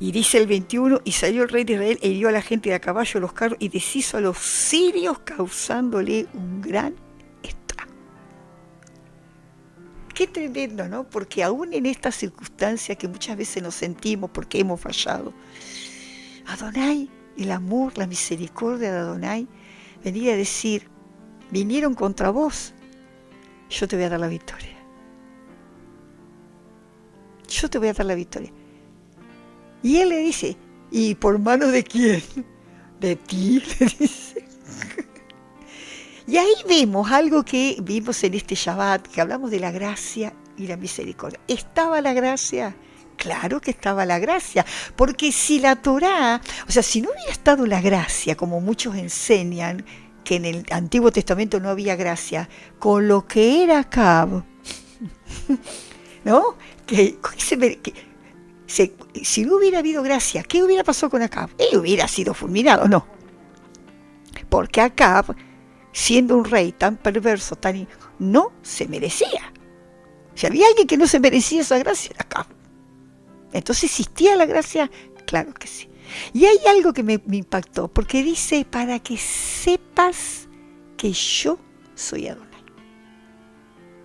y dice el 21, y salió el rey de Israel e hirió a la gente de a caballo, los carros, y deshizo a los sirios, causándole un gran estrago. Qué tremendo, ¿no? Porque aún en estas circunstancias que muchas veces nos sentimos porque hemos fallado, Adonai, el amor, la misericordia de Adonai, venía a decir: vinieron contra vos, yo te voy a dar la victoria. Yo te voy a dar la victoria. Y él le dice: ¿y por mano de quién? De ti, le dice. Y ahí vemos algo que vimos en este Shabbat, que hablamos de la gracia y la misericordia. ¿Estaba la gracia? Claro que estaba la gracia, porque si la Torá, o sea, si no hubiera estado la gracia, como muchos enseñan, que en el Antiguo Testamento no había gracia, con lo que era Acab, ¿no? Si no hubiera habido gracia, ¿qué hubiera pasado con Acab? Él hubiera sido fulminado, no. Porque Acab, siendo un rey tan perverso, no se merecía. Si había alguien que no se merecía esa gracia, era Acab. Entonces, ¿existía la gracia? Claro que sí. Y hay algo que me impactó, porque dice: para que sepas que yo soy Adonai.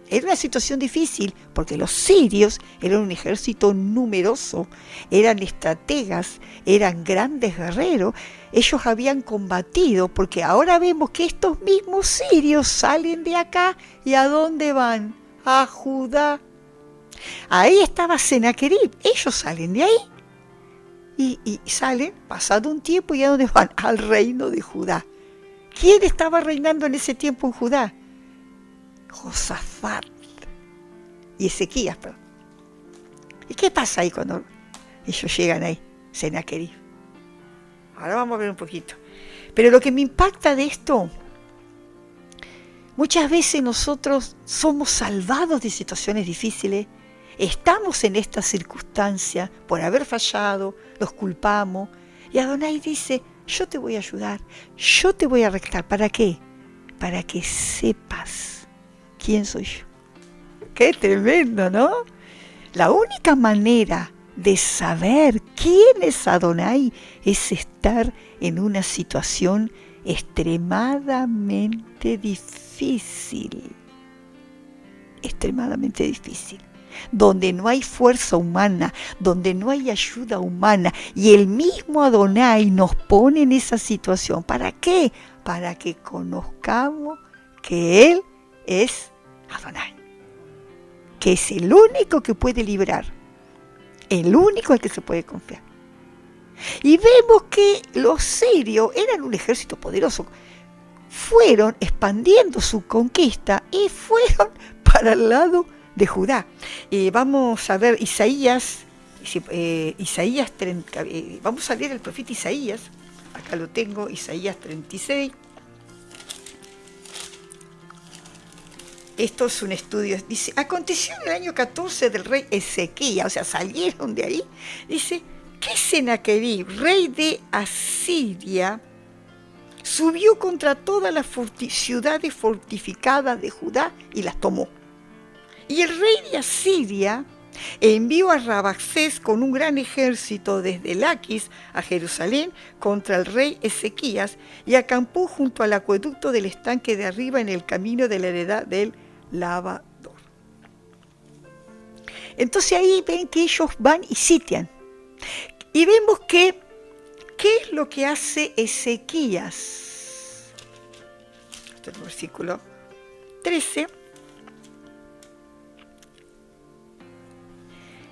Era una situación difícil, porque los sirios eran un ejército numeroso, eran estrategas, eran grandes guerreros. Ellos habían combatido, porque ahora vemos que estos mismos sirios salen de acá, ¿y a dónde van? A Judá. Ahí estaba Senaquerib, ellos salen de ahí. Y salen, pasado un tiempo, ¿y a dónde van? Al reino de Judá. ¿Quién estaba reinando en ese tiempo en Judá? Josafat y Ezequías, perdón. ¿Y qué pasa ahí cuando ellos llegan ahí? Senaquerib. Ahora vamos a ver un poquito. Pero lo que me impacta de esto, muchas veces nosotros somos salvados de situaciones difíciles, estamos en esta circunstancia por haber fallado, los culpamos, y Adonai dice: yo te voy a ayudar, yo te voy a rescatar. ¿Para qué? Para que sepas quién soy yo. Qué tremendo, ¿no? La única manera de saber quién es Adonai es estar en una situación extremadamente difícil, donde no hay fuerza humana, donde no hay ayuda humana, y el mismo Adonai nos pone en esa situación. ¿Para qué? Para que conozcamos que Él es Adonai, que es el único que puede librar, el único al que se puede confiar. Y vemos que los sirios eran un ejército poderoso, fueron expandiendo su conquista y fueron para el lado de Judá. Vamos a ver Isaías 30, vamos a leer el profeta Isaías, acá lo tengo, Isaías 36. Esto es un estudio, dice, aconteció en el año 14 del rey Ezequías, o sea, salieron de ahí, dice, que Sennacherib, rey de Asiria, subió contra todas las ciudades fortificadas de Judá y las tomó. Y el rey de Asiria envió a Rabsaces con un gran ejército desde Laquis a Jerusalén contra el rey Ezequías y acampó junto al acueducto del estanque de arriba en el camino de la heredad del lavador. Entonces ahí ven que ellos van y sitian. Y vemos que, ¿qué es lo que hace Ezequías? Este es el versículo 13.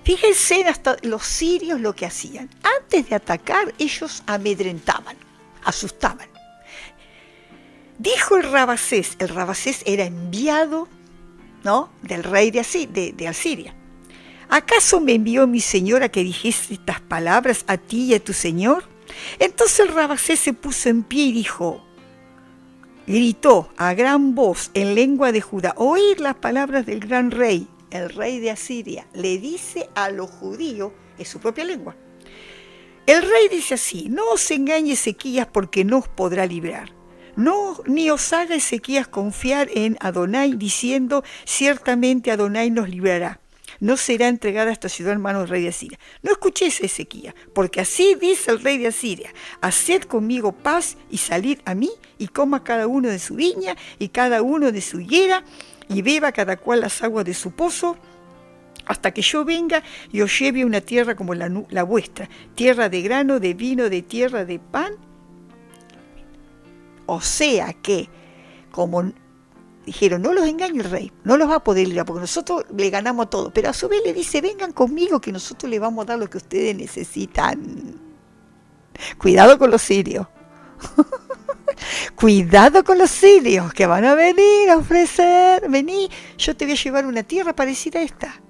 Fíjense hasta los sirios lo que hacían. Antes de atacar, ellos amedrentaban, asustaban. Dijo el Rabsaces era enviado, ¿no?, del rey de Asiria. ¿Acaso me envió mi señor a que dijese estas palabras a ti y a tu señor? Entonces el Rabsaces se puso en pie y gritó a gran voz en lengua de Judá, oíd las palabras del gran rey, el rey de Asiria. Le dice a los judíos en su propia lengua. El rey dice así, no os engañe Ezequías porque no os podrá librar. No, ni os haga Ezequías confiar en Adonai diciendo, ciertamente Adonai nos librará. No será entregada esta ciudad en manos del rey de Asiria. No escuchéis a Ezequías, porque así dice el rey de Asiria, haced conmigo paz y salid a mí y coma cada uno de su viña y cada uno de su higuera y beba cada cual las aguas de su pozo, hasta que yo venga y os lleve a una tierra como la vuestra, tierra de grano, de vino, de tierra de pan. O sea que, como dijeron, no los engañe el rey, no los va a poder librar, porque nosotros le ganamos todo, pero a su vez le dice, vengan conmigo que nosotros les vamos a dar lo que ustedes necesitan. Cuidado con los sirios. Cuidado con los sirios que van a venir a ofrecer, vení, yo te voy a llevar una tierra parecida a esta.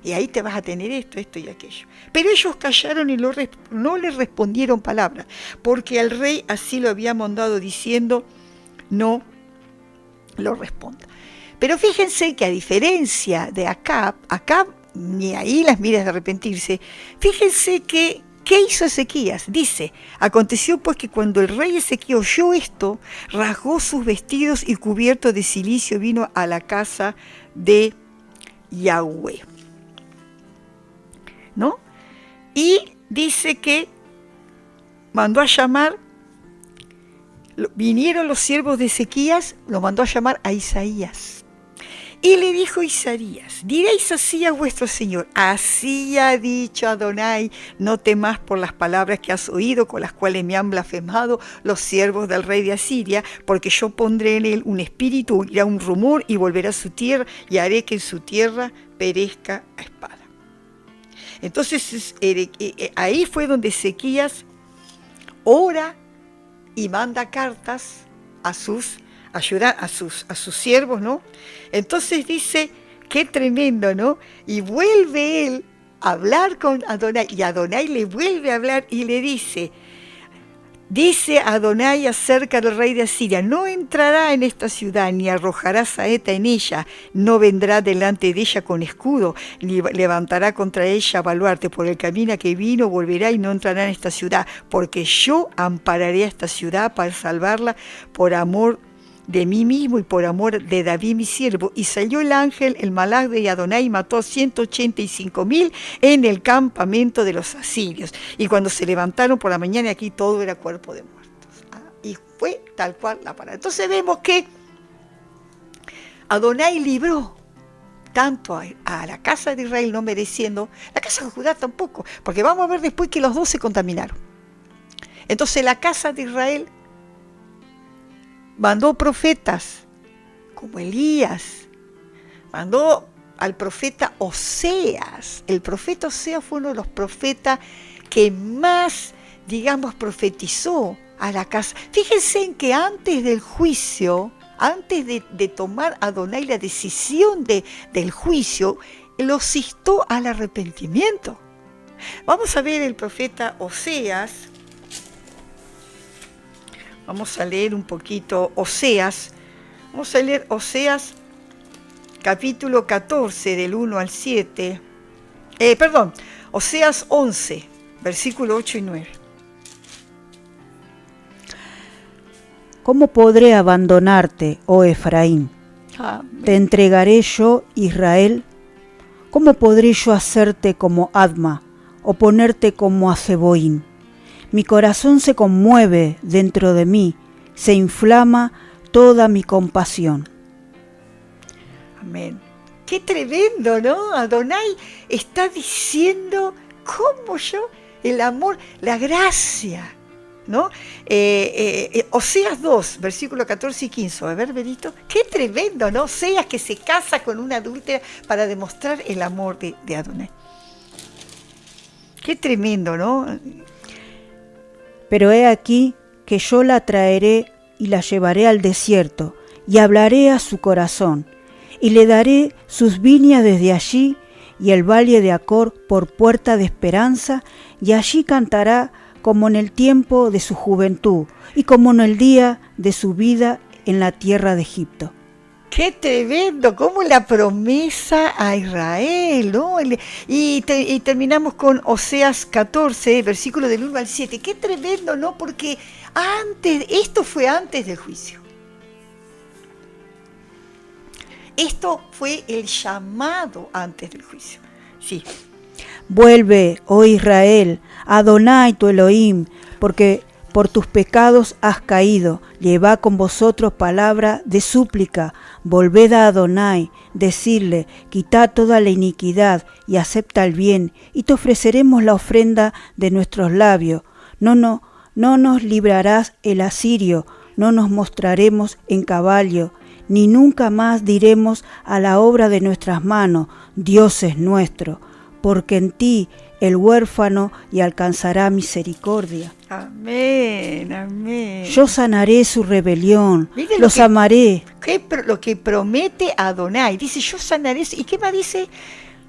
Y ahí te vas a tener esto, esto y aquello. Pero ellos callaron y no le respondieron palabra, porque al rey así lo había mandado diciendo, no lo responda. Pero fíjense que a diferencia de Acab ni ahí las miras de arrepentirse, fíjense que ¿qué hizo Ezequías? Dice, aconteció pues que cuando el rey Ezequías oyó esto, rasgó sus vestidos y cubierto de cilicio vino a la casa de Yahweh. ¿No? Y dice que mandó a llamar, vinieron los siervos de Ezequías, lo mandó a llamar a Isaías. Y le dijo Isaías, diréis así a vuestro Señor, así ha dicho Adonai, no temas por las palabras que has oído, con las cuales me han blasfemado los siervos del rey de Asiria, porque yo pondré en él un espíritu, irá un rumor y volverá a su tierra, y haré que en su tierra perezca a espada. Entonces ahí fue donde Ezequías ora y manda cartas a sus siervos, ¿no? Entonces dice, qué tremendo, ¿no? Y vuelve él a hablar con Adonai, y Adonai le vuelve a hablar y le dice Adonai acerca del rey de Asiria, no entrará en esta ciudad, ni arrojará saeta en ella, no vendrá delante de ella con escudo, ni levantará contra ella baluarte, por el camino que vino volverá y no entrará en esta ciudad, porque yo ampararé a esta ciudad para salvarla por amor de mí mismo y por amor de David mi siervo. Y salió el ángel, el malach de Adonai, y mató 185,000 en el campamento de los asirios. Y cuando se levantaron por la mañana, aquí todo era cuerpo de muertos. Y fue tal cual la palabra. Entonces vemos que Adonai libró tanto a la casa de Israel, no mereciendo, la casa de Judá tampoco, porque vamos a ver después que los dos se contaminaron. Entonces la casa de Israel mandó profetas como Elías, mandó al profeta Oseas. El profeta Oseas fue uno de los profetas que más, digamos, profetizó a la casa. Fíjense en que antes del juicio, antes de tomar Adonai la decisión del juicio, los instó al arrepentimiento. Vamos a ver el profeta Oseas. Vamos a leer un poquito Oseas. Vamos a leer Oseas capítulo 14 del 1 al 7. Oseas 11, versículo 8 y 9. ¿Cómo podré abandonarte, oh Efraín? Amén. Te entregaré yo, Israel. ¿Cómo podré yo hacerte como Adma o ponerte como a Zeboín? Mi corazón se conmueve dentro de mí, se inflama toda mi compasión. Amén. Qué tremendo, ¿no? Adonai está diciendo cómo yo, el amor, la gracia, ¿no? Oseas 2, versículo 14 y 15. A ver, Benito. Qué tremendo, ¿no? Oseas que se casa con una adúltera para demostrar el amor de Adonai. Qué tremendo, ¿no? Pero he aquí que yo la traeré y la llevaré al desierto, y hablaré a su corazón, y le daré sus viñas desde allí, y el valle de Acor por puerta de esperanza, y allí cantará como en el tiempo de su juventud, y como en el día de su vida en la tierra de Egipto. ¡Qué tremendo! Como la promesa a Israel, ¿no? Y terminamos con Oseas 14, versículo del 1 al 7. ¡Qué tremendo!, ¿no? Porque esto fue antes del juicio. Esto fue el llamado antes del juicio. Sí. Vuelve, oh Israel, Adonai tu Elohim, porque por tus pecados has caído. Llevad con vosotros palabra de súplica. Volved a Adonai, decidle, quitad toda la iniquidad y acepta el bien, y te ofreceremos la ofrenda de nuestros labios. No nos librarás el asirio, no nos mostraremos en caballo, ni nunca más diremos a la obra de nuestras manos, Dios es nuestro, porque en ti el huérfano y alcanzará misericordia. Amén, amén. Yo sanaré su rebelión, Miren los amaré. Lo que promete Adonai. Dice, yo sanaré. ¿Y qué más dice?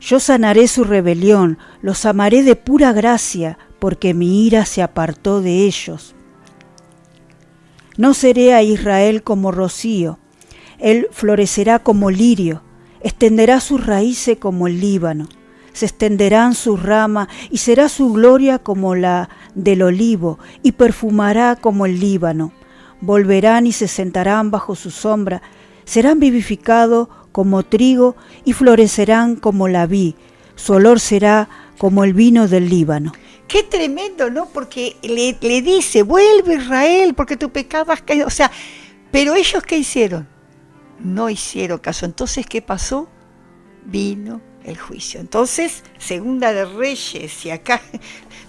Yo sanaré su rebelión, los amaré de pura gracia, porque mi ira se apartó de ellos. No seré a Israel como rocío, él florecerá como lirio, extenderá sus raíces como el Líbano. Se extenderán sus ramas y será su gloria como la del olivo y perfumará como el Líbano. Volverán y se sentarán bajo su sombra, serán vivificados como trigo y florecerán como la vid. Su olor será como el vino del Líbano. Qué tremendo, ¿no? Porque le dice, vuelve Israel, porque tu pecado has caído. O sea, pero ellos ¿qué hicieron? No hicieron caso. Entonces, ¿qué pasó? Vino el juicio. Entonces, Segunda de Reyes, y acá,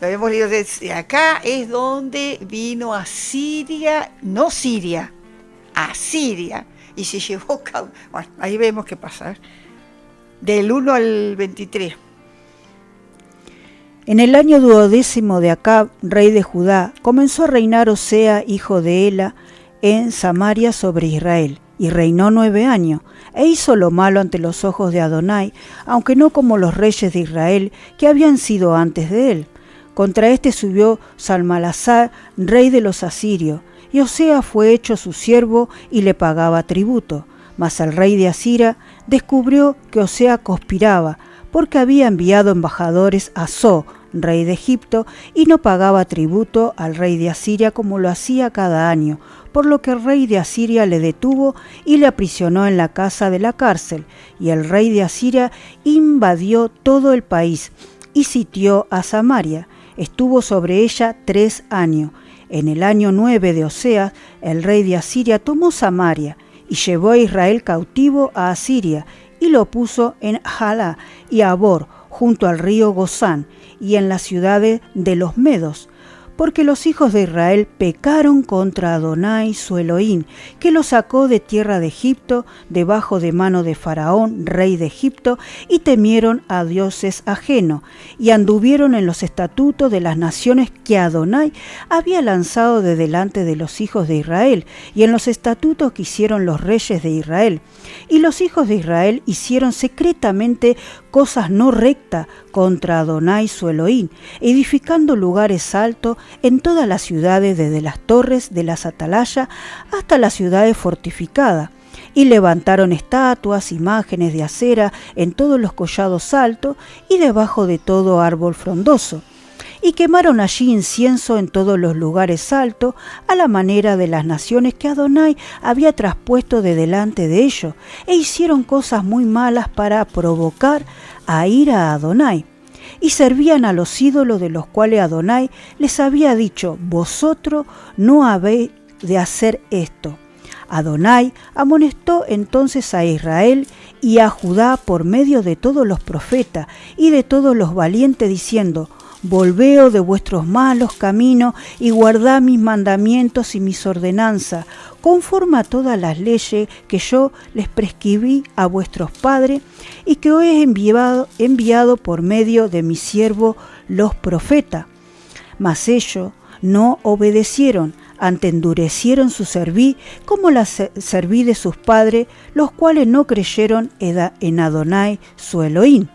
lo habíamos leído, acá es donde vino Asiria, no Siria, Asiria, y se llevó, bueno, ahí vemos qué pasa, del 1 al 23. En el año 12 de Acab, rey de Judá, comenzó a reinar Osea, hijo de Ela, en Samaria sobre Israel, y reinó 9 años, e hizo lo malo ante los ojos de Adonai, aunque no como los reyes de Israel que habían sido antes de él. Contra este subió Salmanasar, rey de los asirios, y Osea fue hecho su siervo y le pagaba tributo. Mas el rey de Asiria descubrió que Osea conspiraba, porque había enviado embajadores a So, rey de Egipto, y no pagaba tributo al rey de Asiria como lo hacía cada año, por lo que el rey de Asiria le detuvo y le aprisionó en la casa de la cárcel, y el rey de Asiria invadió todo el país y sitió a Samaria. Estuvo sobre ella 3 años. En el año 9 de Oseas, el rey de Asiria tomó Samaria y llevó a Israel cautivo a Asiria y lo puso en Jalá y Abor, junto al río Gozán, y en las ciudades de los Medos, porque los hijos de Israel pecaron contra Adonai su Elohim, que los sacó de tierra de Egipto, debajo de mano de Faraón, rey de Egipto, y temieron a dioses ajenos, y anduvieron en los estatutos de las naciones que Adonai había lanzado de delante de los hijos de Israel, y en los estatutos que hicieron los reyes de Israel. Y los hijos de Israel hicieron secretamente cosas no rectas contra Adonai su Elohim, edificando lugares altos en todas las ciudades, desde las torres de las atalayas hasta las ciudades fortificadas, y levantaron estatuas, imágenes de acera en todos los collados altos y debajo de todo árbol frondoso, y quemaron allí incienso en todos los lugares altos, a la manera de las naciones que Adonai había traspuesto de delante de ellos, e hicieron cosas muy malas para provocar a ira a Adonai. Y servían a los ídolos de los cuales Adonai les había dicho: vosotros no habéis de hacer esto. Adonai amonestó entonces a Israel y a Judá por medio de todos los profetas y de todos los valientes, diciendo: volveos de vuestros malos caminos y guardad mis mandamientos y mis ordenanzas, conforme a todas las leyes que yo les prescribí a vuestros padres y que os he enviado por medio de mi siervo los profetas. Mas ellos no obedecieron, antes endurecieron su serví como la serví de sus padres, los cuales no creyeron en Adonai su Elohim,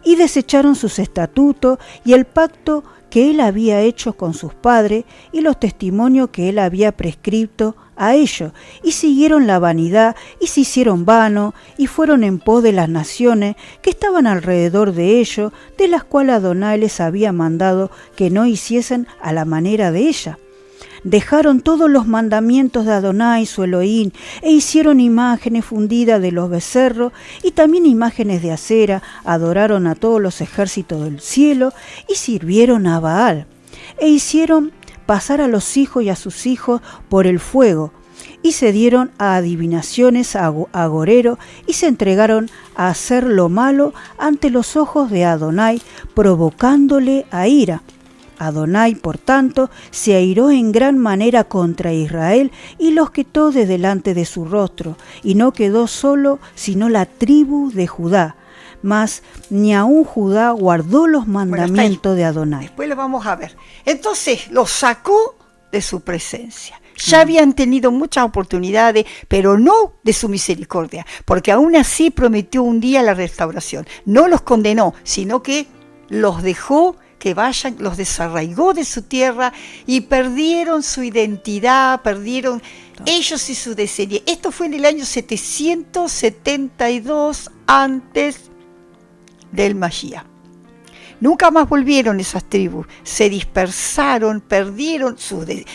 y desecharon sus estatutos y el pacto que él había hecho con sus padres y los testimonios que él había prescrito a ellos, y siguieron la vanidad y se hicieron vanos y fueron en pos de las naciones que estaban alrededor de ellos, de las cuales Adonai les había mandado que no hiciesen a la manera de ella. Dejaron todos los mandamientos de Adonai su Elohim e hicieron imágenes fundidas de los becerros y también imágenes de acera, adoraron a todos los ejércitos del cielo y sirvieron a Baal, e hicieron pasar a los hijos y a sus hijos por el fuego, y se dieron a adivinaciones agoreros y se entregaron a hacer lo malo ante los ojos de Adonai, provocándole a ira. Adonai, por tanto, se airó en gran manera contra Israel y los quitó de delante de su rostro, y no quedó solo sino la tribu de Judá. Mas ni aun Judá guardó los mandamientos de Adonai. Después lo vamos a ver. Entonces los sacó de su presencia. Ya habían tenido muchas oportunidades, pero no de su misericordia, porque aún así prometió un día la restauración. No los condenó, sino que los dejó que vayan, los desarraigó de su tierra y perdieron su identidad, perdieron ellos y su descendencia. Esto fue en el año 772 antes del Mashiach. Nunca más volvieron esas tribus, se dispersaron, perdieron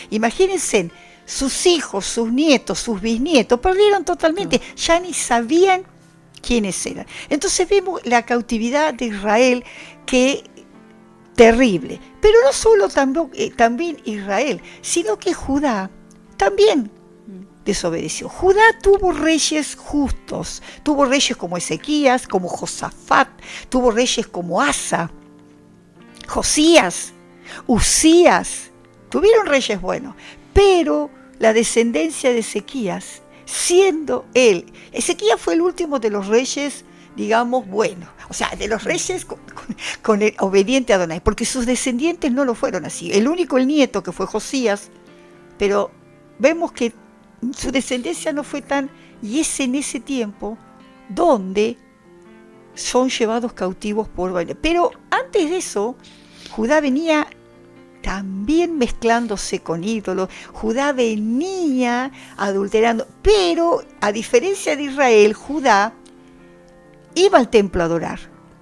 imagínense, sus hijos, sus nietos, sus bisnietos, perdieron totalmente, ya ni sabían quiénes eran. Entonces vemos la cautividad de Israel, que terrible, pero no solo también Israel, sino que Judá también desobedeció. Judá tuvo reyes justos, tuvo reyes como Ezequías, como Josafat, tuvo reyes como Asa, Josías, Usías, tuvieron reyes buenos, pero la descendencia de Ezequías, siendo Ezequías fue el último de los reyes, digamos, buenos, o sea, de los reyes con el obediente a Adonai, porque sus descendientes no lo fueron así. El nieto que fue Josías, pero vemos que su descendencia no fue tan, y es en ese tiempo donde son llevados cautivos por Babilonia. Pero antes de eso, Judá venía también mezclándose con ídolos, Judá venía adulterando, pero a diferencia de Israel, Judá iba al templo a adorar.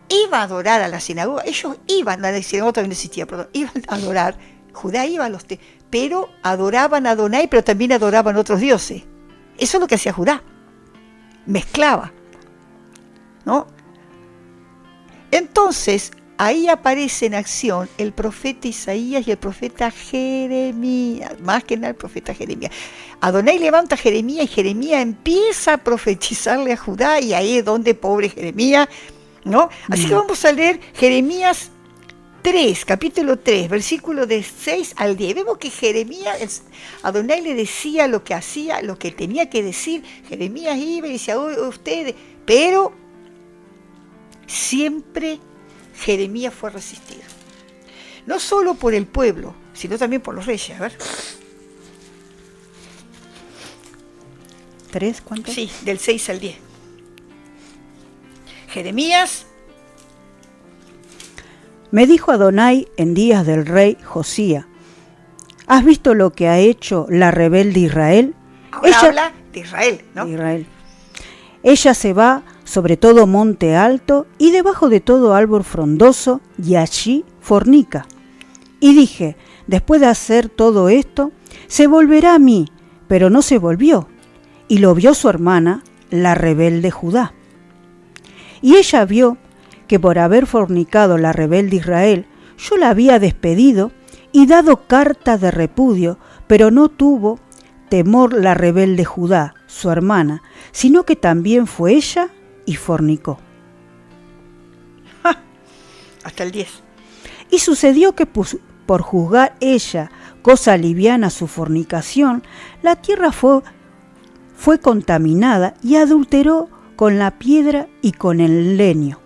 iba a adorar a la sinagoga, ellos iban, la sinagoga todavía no existía, perdón, iban a adorar, Judá iba a los pero adoraban a Adonai, pero también adoraban otros dioses. Eso es lo que hacía Judá, mezclaba, ¿no? Entonces, ahí aparece en acción el profeta Isaías y el profeta Jeremías, más que nada el profeta Jeremías. Adonai levanta a Jeremías y Jeremías empieza a profetizarle a Judá, y ahí es donde pobre Jeremías, ¿no? Así que vamos a leer Jeremías 3, capítulo 3, versículo de 6 al 10. Vemos que Jeremías, Adonai le decía lo que hacía, lo que tenía que decir. Jeremías iba y decía, ustedes, pero siempre Jeremías fue resistido. No solo por el pueblo, sino también por los reyes. A ver. 3, ¿cuánto? Sí, del 6 al 10. Jeremías. Me dijo Adonai en días del rey Josía, ¿has visto lo que ha hecho la rebelde Israel? Ahora habla de Israel, ¿no? De Israel. Ella se va sobre todo monte alto y debajo de todo árbol frondoso, y allí fornica. Y dije, después de hacer todo esto, se volverá a mí, pero no se volvió. Y lo vio su hermana, la rebelde Judá. Y ella vio que por haber fornicado la rebelde Israel, yo la había despedido y dado carta de repudio, pero no tuvo temor la rebelde Judá, su hermana, sino que también fue ella y fornicó. Hasta el 10. Y sucedió que por juzgar ella cosa liviana su fornicación, la tierra fue contaminada y adulteró con la piedra y con el leño.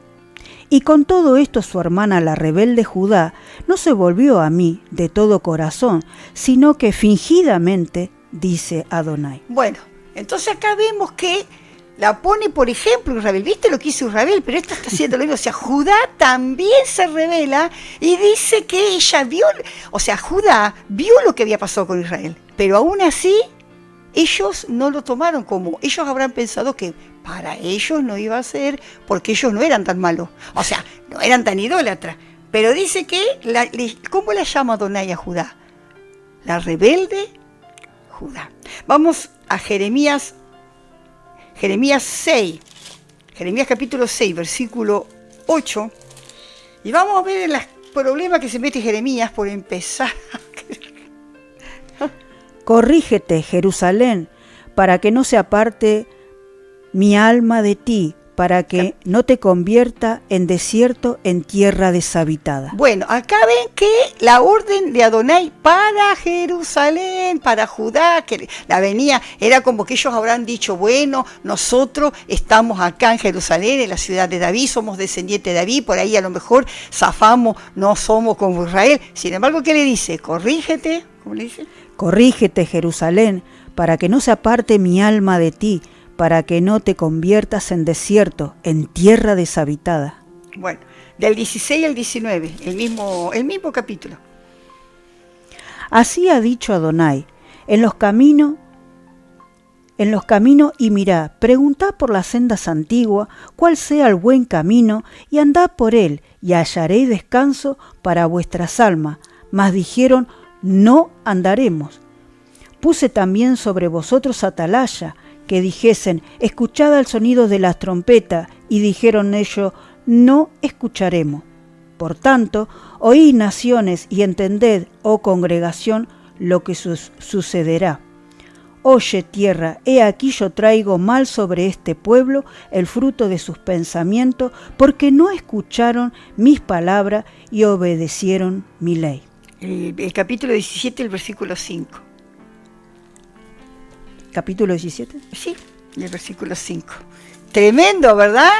Y con todo esto su hermana la rebelde Judá no se volvió a mí de todo corazón, sino que fingidamente, dice Adonai. Bueno, entonces acá vemos que la pone por ejemplo Israel. ¿Viste lo que hizo Israel? Pero esta está haciendo lo mismo. O sea, Judá también se revela y dice que ella vio, o sea, Judá vio lo que había pasado con Israel, pero aún así ellos no lo tomaron como, ellos habrán pensado que para ellos no iba a ser, porque ellos no eran tan malos, o sea, no eran tan idólatras. Pero dice que, ¿cómo la llama Adonai a Judá? La rebelde Judá. Vamos a Jeremías 6, Jeremías capítulo 6, versículo 8, y vamos a ver los problemas que se mete Jeremías por empezar. Corrígete, Jerusalén, para que no se aparte mi alma de ti, para que no te convierta en desierto, en tierra deshabitada. Bueno, acá ven que la orden de Adonai para Jerusalén, para Judá, que la venía, era como que ellos habrán dicho, bueno, nosotros estamos acá en Jerusalén, en la ciudad de David, somos descendientes de David, por ahí a lo mejor zafamos, no somos como Israel. Sin embargo, ¿qué le dice? Corrígete, ¿cómo le dice? Corrígete, Jerusalén, para que no se aparte mi alma de ti, para que no te conviertas en desierto, en tierra deshabitada. Bueno, del 16 al 19, el mismo capítulo. Así ha dicho Adonai, en los caminos y mirá, preguntad por las sendas antiguas, cuál sea el buen camino, y andad por él, y hallaréis descanso para vuestras almas. Mas dijeron, no andaremos. Puse también sobre vosotros atalaya, que dijesen, escuchad el sonido de las trompetas, y dijeron ellos, no escucharemos. Por tanto, oíd naciones y entended, oh congregación, lo que sucederá. Oye tierra, he aquí yo traigo mal sobre este pueblo el fruto de sus pensamientos, porque no escucharon mis palabras y obedecieron mi ley. El capítulo 17, el versículo 5. ¿Capítulo 17? Sí, el versículo 5. Tremendo, ¿verdad?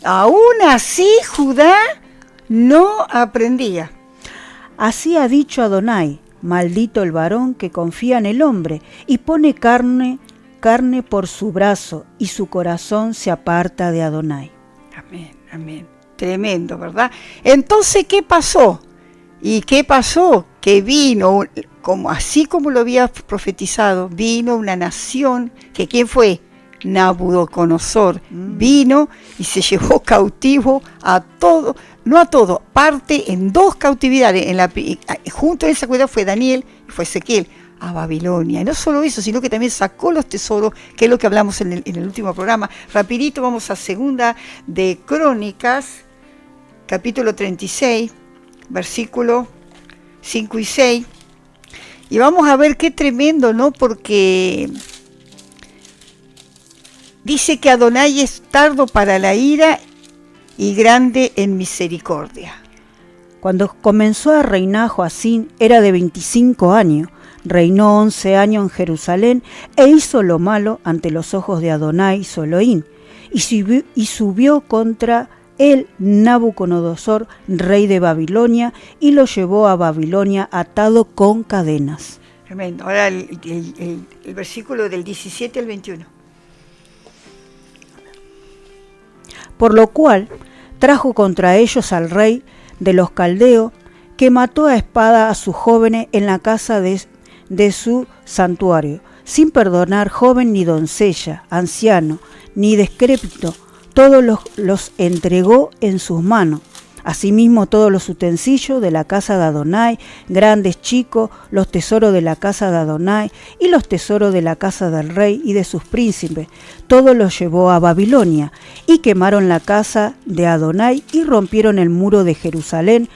Aún así Judá no aprendía. Así ha dicho Adonai, maldito el varón que confía en el hombre y pone carne por su brazo, y su corazón se aparta de Adonai. Amén, amén. Tremendo, ¿verdad? Entonces, ¿qué pasó? ¿Y qué pasó? Que vino, así como lo había profetizado, vino una nación, que ¿quién fue? Nabucodonosor vino y se llevó cautivo a todo, no a todo, parte en 2 cautividades. Junto a esa cuidad fue Daniel y fue Ezequiel a Babilonia. Y no solo eso, sino que también sacó los tesoros, que es lo que hablamos en el último programa. Rapidito vamos a Segunda de Crónicas, capítulo 36, versículos 5 y 6. Y vamos a ver qué tremendo, ¿no? Porque dice que Adonai es tardo para la ira y grande en misericordia. Cuando comenzó a reinar Joacín era de 25 años. Reinó 11 años en Jerusalén e hizo lo malo ante los ojos de Adonai su Elohim. Y subió contra él Nabucodonosor, rey de Babilonia, y lo llevó a Babilonia atado con cadenas. Tremendo. Ahora el versículo del 17 al 21. Por lo cual trajo contra ellos al rey de los caldeos, que mató a espada a sus jóvenes en la casa de su santuario, sin perdonar joven ni doncella, anciano, ni decrépito. Todos los entregó en sus manos. Asimismo todos los utensilios de la casa de Adonai, grandes, chicos, los tesoros de la casa de Adonai y los tesoros de la casa del rey y de sus príncipes, todos los llevó a Babilonia, y quemaron la casa de Adonai y rompieron el muro de Jerusalén,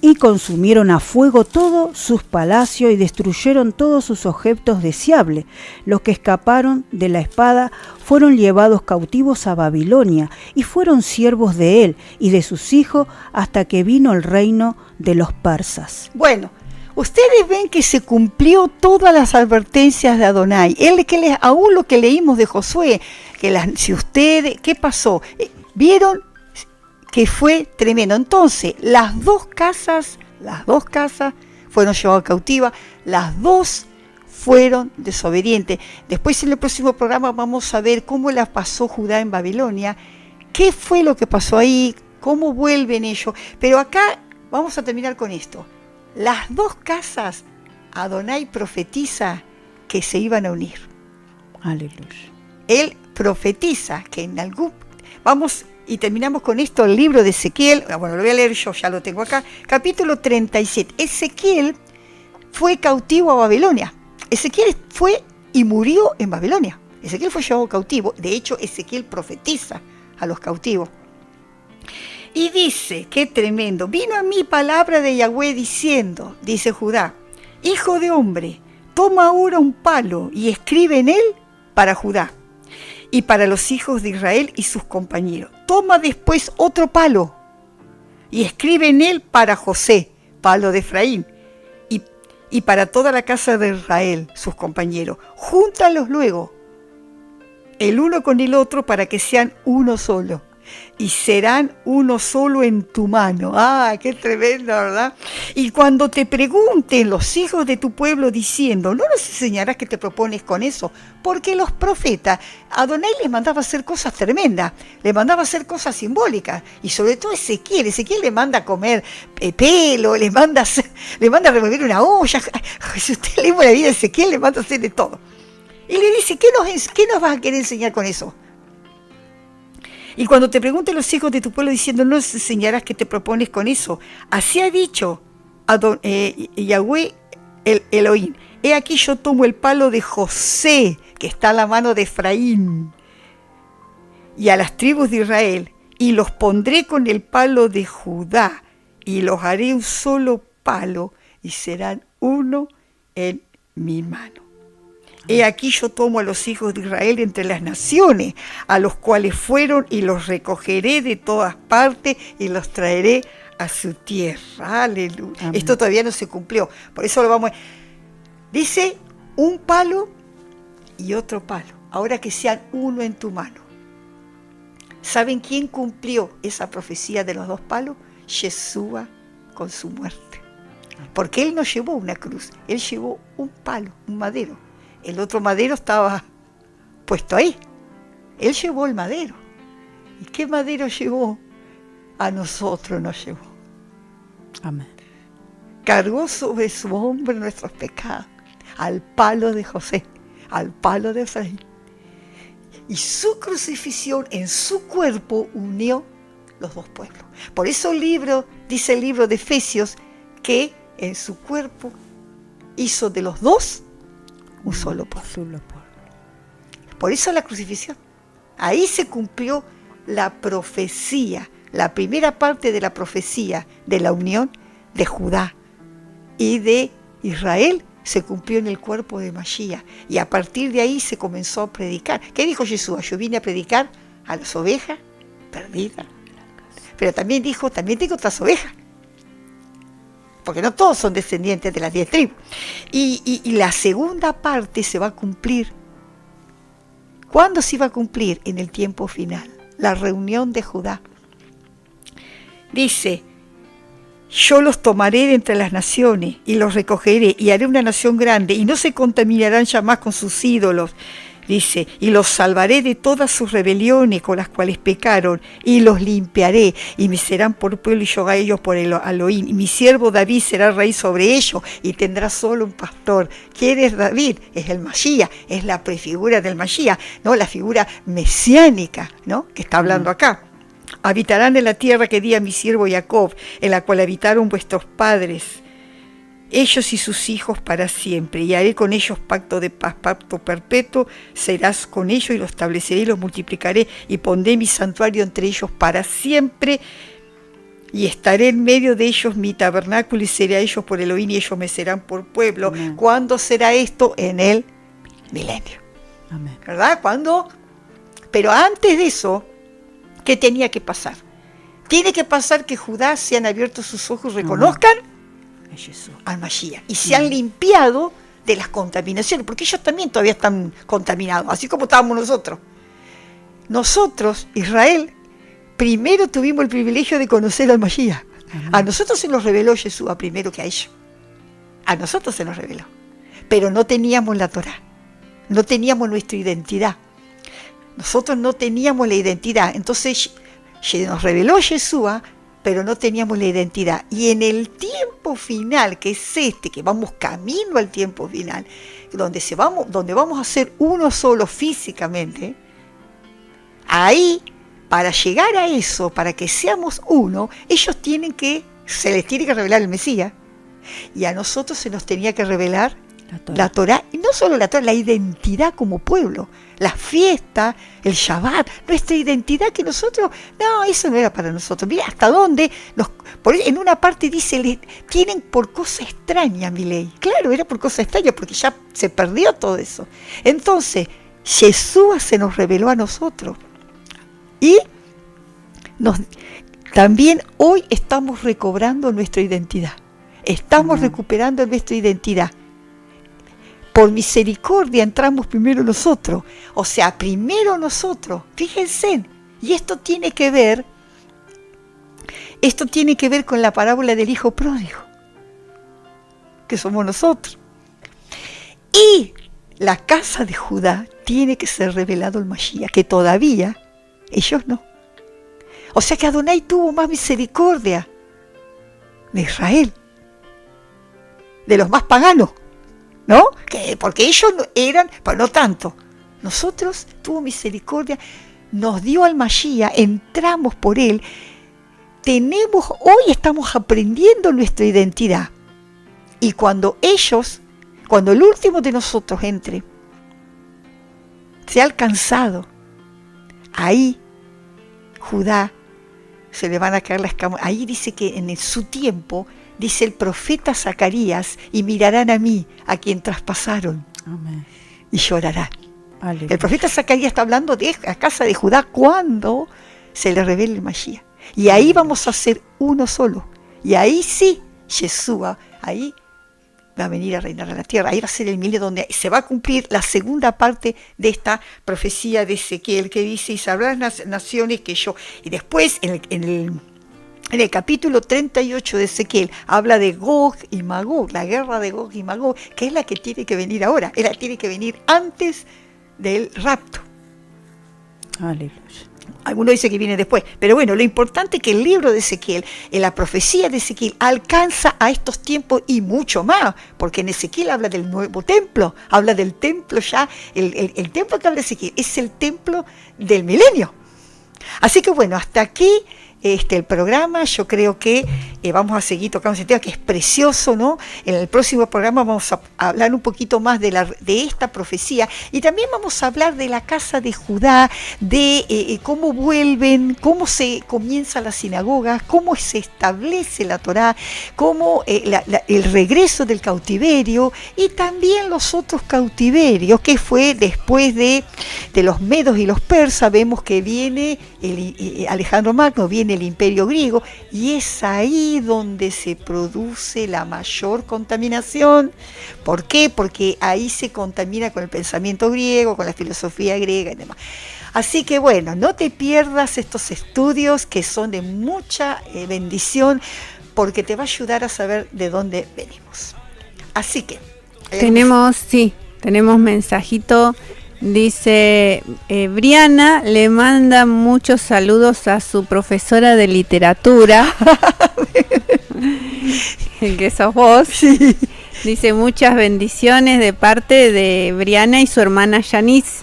y consumieron a fuego todos sus palacios y destruyeron todos sus objetos deseables. Los que escaparon de la espada fueron llevados cautivos a Babilonia y fueron siervos de él y de sus hijos hasta que vino el reino de los persas. Bueno, ustedes ven que se cumplió todas las advertencias de Adonai. Aún lo que leímos de Josué, ¿qué pasó? ¿Vieron? Que fue tremendo. Entonces, las dos casas fueron llevadas cautivas, las dos fueron desobedientes. Después en el próximo programa vamos a ver cómo la pasó Judá en Babilonia, qué fue lo que pasó ahí, cómo vuelven ellos. Pero acá vamos a terminar con esto. Las dos casas, Adonai profetiza que se iban a unir. Aleluya. Él profetiza que en algún... Y terminamos con esto, el libro de Ezequiel. Bueno, lo voy a leer yo, ya lo tengo acá. Capítulo 37. Ezequiel fue cautivo a Babilonia. Ezequiel fue y murió en Babilonia. Ezequiel fue llevado cautivo. De hecho, Ezequiel profetiza a los cautivos. Y dice, qué tremendo. Vino a mí palabra de Yahweh diciendo, dice Judá, hijo de hombre, toma ahora un palo y escribe en él para Judá y para los hijos de Israel y sus compañeros. Toma después otro palo y escribe en él para José, palo de Efraín, y para toda la casa de Israel, sus compañeros. Júntalos luego, el uno con el otro, para que sean uno solo, y serán uno solo en tu mano. ¡Ah, qué tremendo!, ¿verdad? Y cuando te pregunten los hijos de tu pueblo diciendo, no nos enseñarás qué te propones con eso, porque los profetas, Adonai les mandaba hacer cosas tremendas, les mandaba hacer cosas simbólicas, y sobre todo Ezequiel le manda a comer pelo, le manda a revolver una olla. Si usted lee la vida de Ezequiel, le manda a hacer de todo. Y le dice, ¿qué nos vas a querer enseñar con eso? Y cuando te pregunten los hijos de tu pueblo diciendo, no nos enseñarás qué te propones con eso. Así ha dicho Yahweh el Elohim. He aquí yo tomo el palo de José, que está a la mano de Efraín, y a las tribus de Israel, y los pondré con el palo de Judá, y los haré un solo palo, y serán uno en mi mano. He aquí yo tomo a los hijos de Israel entre las naciones, a los cuales fueron, y los recogeré de todas partes, y los traeré a su tierra. Aleluya. Amén. Esto todavía no se cumplió, por eso lo vamos a... Dice, un palo y otro palo, ahora que sean uno en tu mano. ¿Saben quién cumplió esa profecía de los dos palos? Yeshua con su muerte. Porque él no llevó una cruz, él llevó un palo, un madero. El otro madero estaba puesto ahí. Él llevó el madero. ¿Y qué madero llevó? A nosotros nos llevó. Amén. Cargó sobre su hombro nuestros pecados, al palo de José, al palo de Efraín. y su crucifixión en su cuerpo unió los dos pueblos. Por eso dice el libro de Efesios, que en su cuerpo hizo de los dos un solo pueblo. Por eso la crucifixión. Ahí se cumplió la profecía, la primera parte de la profecía de la unión de Judá y de Israel se cumplió en el cuerpo de Mashiach. Y a partir de ahí se comenzó a predicar. ¿Qué dijo Jesús? Yo vine a predicar a las ovejas perdidas. Pero también dijo, también tengo otras ovejas. Porque no todos son descendientes de las 10 tribus. Y la segunda parte se va a cumplir. ¿Cuándo se iba a cumplir? En el tiempo final. La reunión de Judá. Dice, yo los tomaré de entre las naciones y los recogeré y haré una nación grande y no se contaminarán ya más con sus ídolos. Dice, y los salvaré de todas sus rebeliones con las cuales pecaron, y los limpiaré, y me serán por pueblo, y yo a ellos por el Elohim. Y mi siervo David será rey sobre ellos, y tendrá solo un pastor. ¿Quién es David? Es el Mashiach, es la prefigura del Mashiach, ¿no? La figura mesiánica, ¿no? Que está hablando acá. Habitarán en la tierra que di a mi siervo Jacob, en la cual habitaron vuestros padres, ellos y sus hijos para siempre, y haré con ellos pacto de paz, pacto perpetuo, serás con ellos y los estableceré y los multiplicaré, y pondré mi santuario entre ellos para siempre, y estaré en medio de ellos mi tabernáculo, y seré a ellos por Elohim, y ellos me serán por pueblo. Amén. ¿Cuándo será esto? En el milenio. Amén. ¿Verdad? ¿Cuándo? Pero antes de eso, ¿qué tenía que pasar? Tiene que pasar que Judá se han abierto sus ojos y reconozcan al Mashiach y se han limpiado de las contaminaciones, porque ellos también todavía están contaminados, así como estábamos nosotros. Nosotros, Israel, primero tuvimos el privilegio de conocer al Mashiach. A nosotros se nos reveló Yeshua primero que a ellos. A nosotros se nos reveló. Pero no teníamos la Torá, no teníamos nuestra identidad. Nosotros no teníamos la identidad, entonces se nos reveló Yeshua, pero no teníamos la identidad. Y en el tiempo final, que es que vamos camino al tiempo final, donde vamos a ser uno solo físicamente, ahí, para llegar a eso, para que seamos uno, se les tiene que revelar el Mesías, y a nosotros se nos tenía que revelar la Torá, y no solo la Torá, la identidad como pueblo, la fiesta, el Shabbat, nuestra identidad que nosotros, no, eso no era para nosotros. Mira hasta dónde, en una parte dice, tienen por cosa extraña mi ley. Claro, era por cosa extraña, porque ya se perdió todo eso. Entonces, Yeshua se nos reveló a nosotros. Y también hoy estamos recobrando nuestra identidad. Estamos recuperando nuestra identidad. Por misericordia entramos primero nosotros. O sea, primero nosotros. Fíjense. Y esto tiene que ver con la parábola del hijo pródigo, que somos nosotros. Y la casa de Judá tiene que ser revelado el Mashiach, que todavía ellos no. O sea que Adonai tuvo más misericordia de Israel, de los más paganos, ¿no? Porque ellos eran, pero no tanto. Nosotros tuvo misericordia, nos dio al Mashiach, entramos por él. Hoy estamos aprendiendo nuestra identidad. Y cuando el último de nosotros entre, se ha alcanzado, ahí Judá se le van a caer las escamas. Ahí dice que en su tiempo, dice el profeta Zacarías, y mirarán a mí, a quien traspasaron. Amén. Y llorarán. Aleluya. El profeta Zacarías está hablando de la casa de Judá cuando se le revele el Mashiach. Y ahí vamos a ser uno solo. Y ahí sí, Yeshua, ahí va a venir a reinar en la tierra. Ahí va a ser el milenio donde se va a cumplir la segunda parte de esta profecía de Ezequiel, que dice, y sabrán las naciones que yo... Y después, en el capítulo 38 de Ezequiel, habla de Gog y Magog, la guerra de Gog y Magog, que es la que tiene que venir ahora, es la que tiene que venir antes del rapto. Aleluya. Algunos dicen que viene después, pero bueno, lo importante es que el libro de Ezequiel, en la profecía de Ezequiel, alcanza a estos tiempos y mucho más, porque en Ezequiel habla del nuevo templo, habla del templo ya, el templo que habla Ezequiel es el templo del milenio. Así que bueno, hasta aquí el programa. Yo creo que vamos a seguir tocando ese tema que es precioso, ¿no? En el próximo programa vamos a hablar un poquito más de esta profecía, y también vamos a hablar de la casa de Judá, de cómo vuelven, cómo se comienza la sinagoga, cómo se establece la Torá, cómo el regreso del cautiverio, y también los otros cautiverios que fue después de los medos y los persas. Vemos que viene Alejandro Magno, viene el imperio griego, y es ahí donde se produce la mayor contaminación. ¿Por qué? Porque ahí se contamina con el pensamiento griego, con la filosofía griega y demás. Así que bueno, no te pierdas estos estudios que son de mucha bendición, porque te va a ayudar a saber de dónde venimos. Así que tenemos mensajito. Dice, Briana le manda muchos saludos a su profesora de literatura, que sos vos. Sí. Dice, muchas bendiciones de parte de Briana y su hermana Yanis.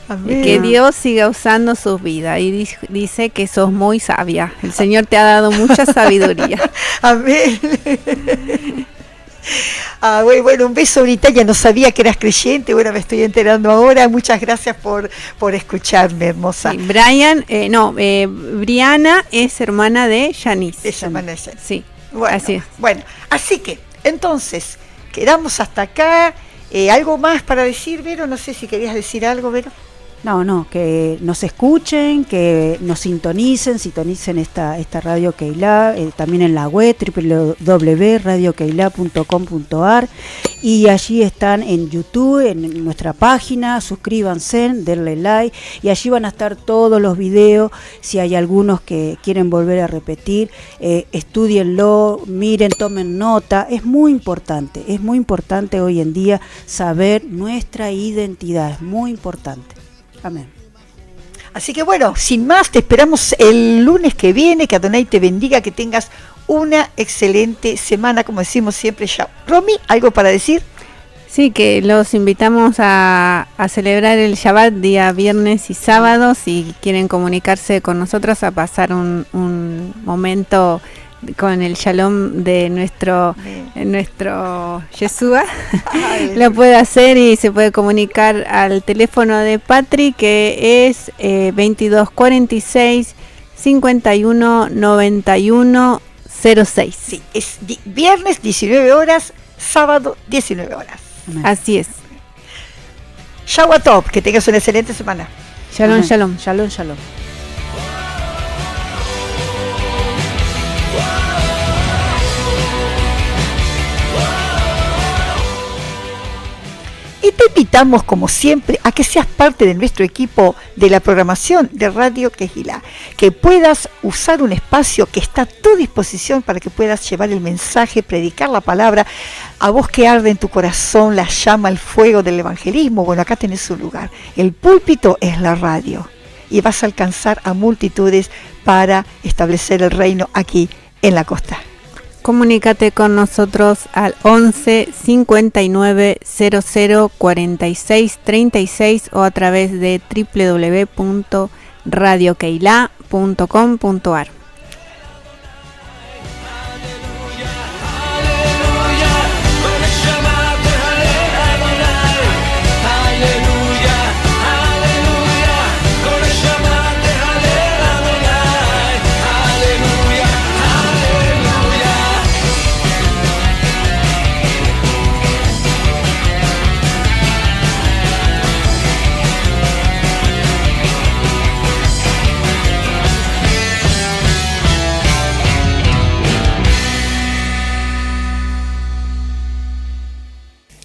Amén. Que Dios siga usando sus vidas. Y dice que sos muy sabia. El Señor te ha dado mucha sabiduría. Amén. Bueno, un beso, Britannia, no sabía que eras creyente, bueno, me estoy enterando ahora. Muchas gracias por escucharme, hermosa. Sí, Briana es hermana de Yanis. Es hermana de Yanis. Sí, bueno, así es. Bueno, así que, entonces, quedamos hasta acá. ¿Algo más para decir, Vero? No sé si querías decir algo, Vero. No, que nos escuchen, que nos sintonicen esta Radio Keilah, también en la web www.radiokeilah.com.ar, y allí están en YouTube, en nuestra página. Suscríbanse, denle like, y allí van a estar todos los videos. Si hay algunos que quieren volver a repetir, estúdienlo, miren, tomen nota. Es muy importante hoy en día saber nuestra identidad, es muy importante. Amén. Así que bueno, sin más, te esperamos el lunes que viene. Que Adonai te bendiga, que tengas una excelente semana, como decimos siempre ya. Romy, ¿algo para decir? Sí, que los invitamos a celebrar el Shabbat día viernes y sábado. Si quieren comunicarse con nosotros, a pasar un momento con el shalom de nuestro Yeshua, lo puede hacer, y se puede comunicar al teléfono de Patri, que es 2246 51 91 06. Sí, es viernes 19 horas, sábado 19 horas. Así es. Shabbat Tov, que tengas una excelente semana. Shalom, shalom. Shalom, shalom. Y te invitamos, como siempre, a que seas parte de nuestro equipo de la programación de Radio Keilah, que puedas usar un espacio que está a tu disposición para que puedas llevar el mensaje, predicar la palabra, a vos que arde en tu corazón la llama, el fuego del evangelismo. Bueno, acá tenés un lugar. El púlpito es la radio, y vas a alcanzar a multitudes para establecer el reino aquí en la costa. Comunícate con nosotros al 11 59 00 46 36 o a través de www.radiokeilah.com.ar.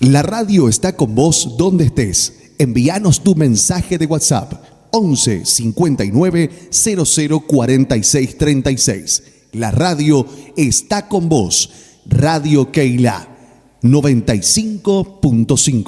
La radio está con vos donde estés. Envíanos tu mensaje de WhatsApp 11 59 00 46 36. La radio está con vos. Radio Keilah 95.5.